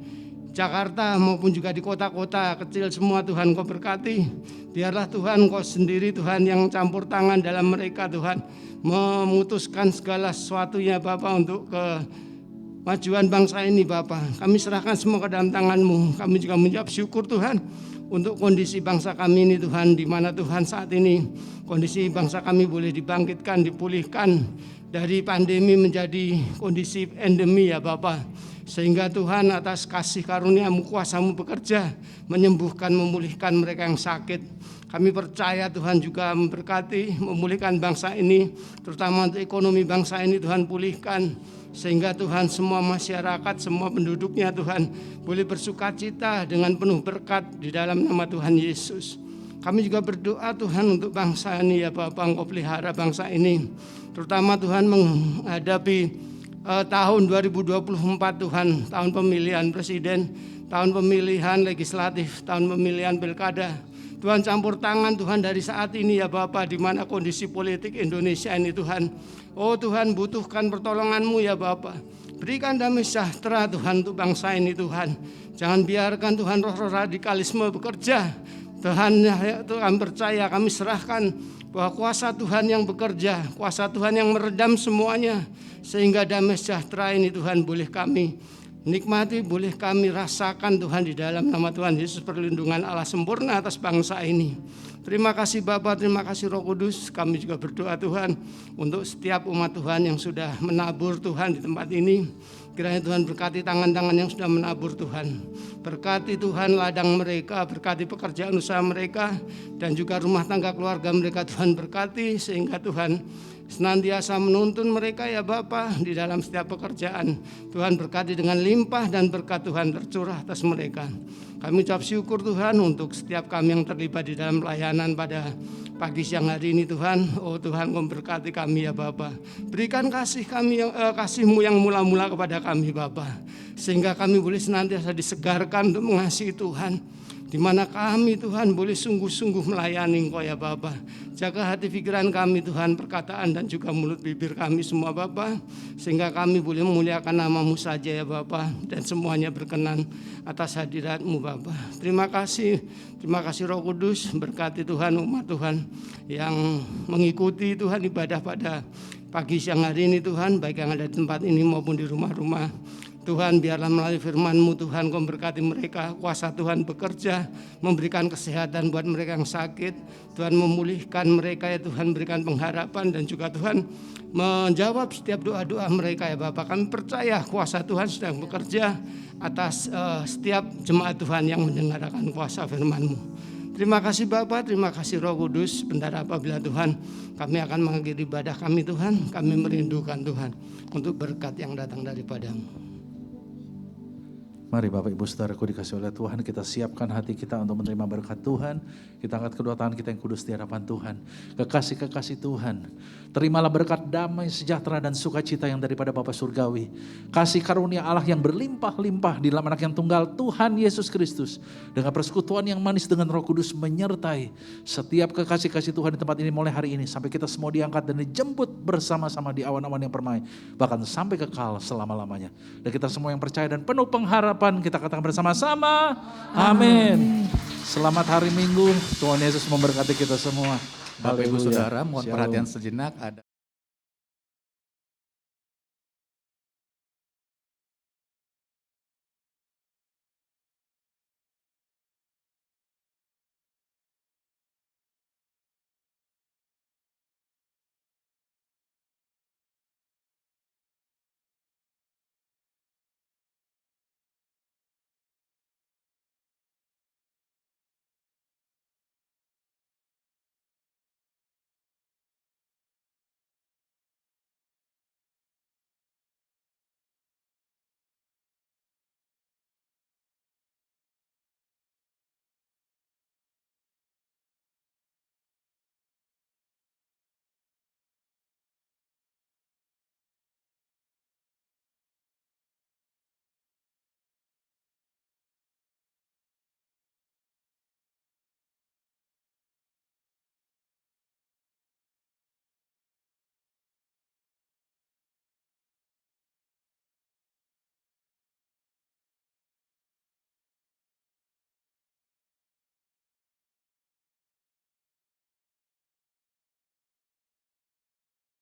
Jakarta maupun juga di kota-kota kecil semua Tuhan Kau berkati. Biarlah Tuhan Kau sendiri Tuhan yang campur tangan dalam mereka Tuhan, memutuskan segala sesuatunya Bapak untuk kemajuan bangsa ini Bapak. Kami serahkan semua ke dalam tangan-Mu. Kami juga mengucap syukur Tuhan untuk kondisi bangsa kami ini Tuhan, di mana Tuhan saat ini kondisi bangsa kami boleh dibangkitkan, dipulihkan dari pandemi menjadi kondisi endemi ya Bapak. Sehingga Tuhan atas kasih karunia-Mu, kuasa-Mu bekerja, menyembuhkan, memulihkan mereka yang sakit. Kami percaya Tuhan juga memberkati, memulihkan bangsa ini, terutama untuk ekonomi bangsa ini Tuhan pulihkan. Sehingga Tuhan semua masyarakat, semua penduduknya Tuhan boleh bersukacita dengan penuh berkat di dalam nama Tuhan Yesus. Kami juga berdoa Tuhan untuk bangsa ini ya Bapak, Engkau pelihara bangsa ini. Terutama Tuhan menghadapi tahun 2024 Tuhan, tahun pemilihan presiden, tahun pemilihan legislatif, tahun pemilihan pilkada. Tuhan campur tangan Tuhan dari saat ini ya Bapak, di mana kondisi politik Indonesia ini Tuhan. Oh Tuhan, butuhkan pertolongan-Mu ya Bapak. Berikan damai sejahtera Tuhan untuk bangsa ini Tuhan. Jangan biarkan Tuhan roh-roh radikalisme bekerja. Tuhan, Tuhan percaya, kami serahkan bahwa kuasa Tuhan yang bekerja, kuasa Tuhan yang meredam semuanya, sehingga damai sejahtera ini Tuhan boleh kami nikmati, boleh kami rasakan Tuhan di dalam nama Tuhan Yesus, perlindungan Allah sempurna atas bangsa ini. Terima kasih Bapa, terima kasih Roh Kudus. Kami juga berdoa Tuhan untuk setiap umat Tuhan yang sudah menabur Tuhan di tempat ini. Kiranya Tuhan berkati tangan-tangan yang sudah menabur Tuhan. Berkati Tuhan ladang mereka, berkati pekerjaan usaha mereka, dan juga rumah tangga keluarga mereka Tuhan berkati, sehingga Tuhan senantiasa menuntun mereka ya Bapa di dalam setiap pekerjaan. Tuhan berkati dengan limpah dan berkat Tuhan tercurah atas mereka. Kami ucap syukur Tuhan untuk setiap kami yang terlibat di dalam pelayanan pada pagi siang hari ini Tuhan. Oh Tuhan, Kau berkati kami ya Bapa. Berikan kasih kami kasih-Mu yang mula-mula kepada kami Bapa, sehingga kami boleh senantiasa disegarkan untuk mengasihi Tuhan. Di mana kami Tuhan boleh sungguh-sungguh melayani Engkau ya Bapa. Jaga hati pikiran kami Tuhan, perkataan dan juga mulut bibir kami semua Bapa, sehingga kami boleh memuliakan nama-Mu saja ya Bapa, dan semuanya berkenan atas hadirat-Mu Bapa. Terima kasih Roh Kudus, berkati Tuhan umat Tuhan yang mengikuti Tuhan ibadah pada pagi siang hari ini Tuhan, baik yang ada di tempat ini maupun di rumah-rumah. Tuhan, biarlah melalui firman-Mu Tuhan, Kau berkati mereka, kuasa Tuhan bekerja, memberikan kesehatan buat mereka yang sakit. Tuhan memulihkan mereka ya Tuhan, berikan pengharapan, dan juga Tuhan menjawab setiap doa-doa mereka ya Bapak. Kami percaya kuasa Tuhan sedang bekerja atas setiap jemaat Tuhan yang mendengarkan kuasa firman-Mu. Terima kasih Bapak, terima kasih Roh Kudus. Sebentar apabila Tuhan kami akan mengakhiri ibadah kami Tuhan, kami merindukan Tuhan untuk berkat yang datang daripada-Mu. Mari Bapak Ibu Saudaraku dikasih oleh Tuhan, kita siapkan hati kita untuk menerima berkat Tuhan. Kita angkat kedua tangan kita yang kudus di hadapan Tuhan. Kekasih-kekasih Tuhan, terimalah berkat damai, sejahtera dan sukacita yang daripada Bapa Surgawi. Kasih karunia Allah yang berlimpah-limpah di dalam anak yang tunggal Tuhan Yesus Kristus. Dengan persekutuan yang manis dengan Roh Kudus menyertai setiap kekasih-kasih Tuhan di tempat ini mulai hari ini. Sampai kita semua diangkat dan dijemput bersama-sama di awan-awan yang permai. Bahkan sampai kekal selama-lamanya. Dan kita semua yang percaya dan penuh pengharapan, kita katakan bersama-sama, amin. Selamat hari Minggu, Tuhan Yesus memberkati kita semua. Bapak Ibu Haleluya. Saudara, mohon Shalom. perhatian sejenak, ada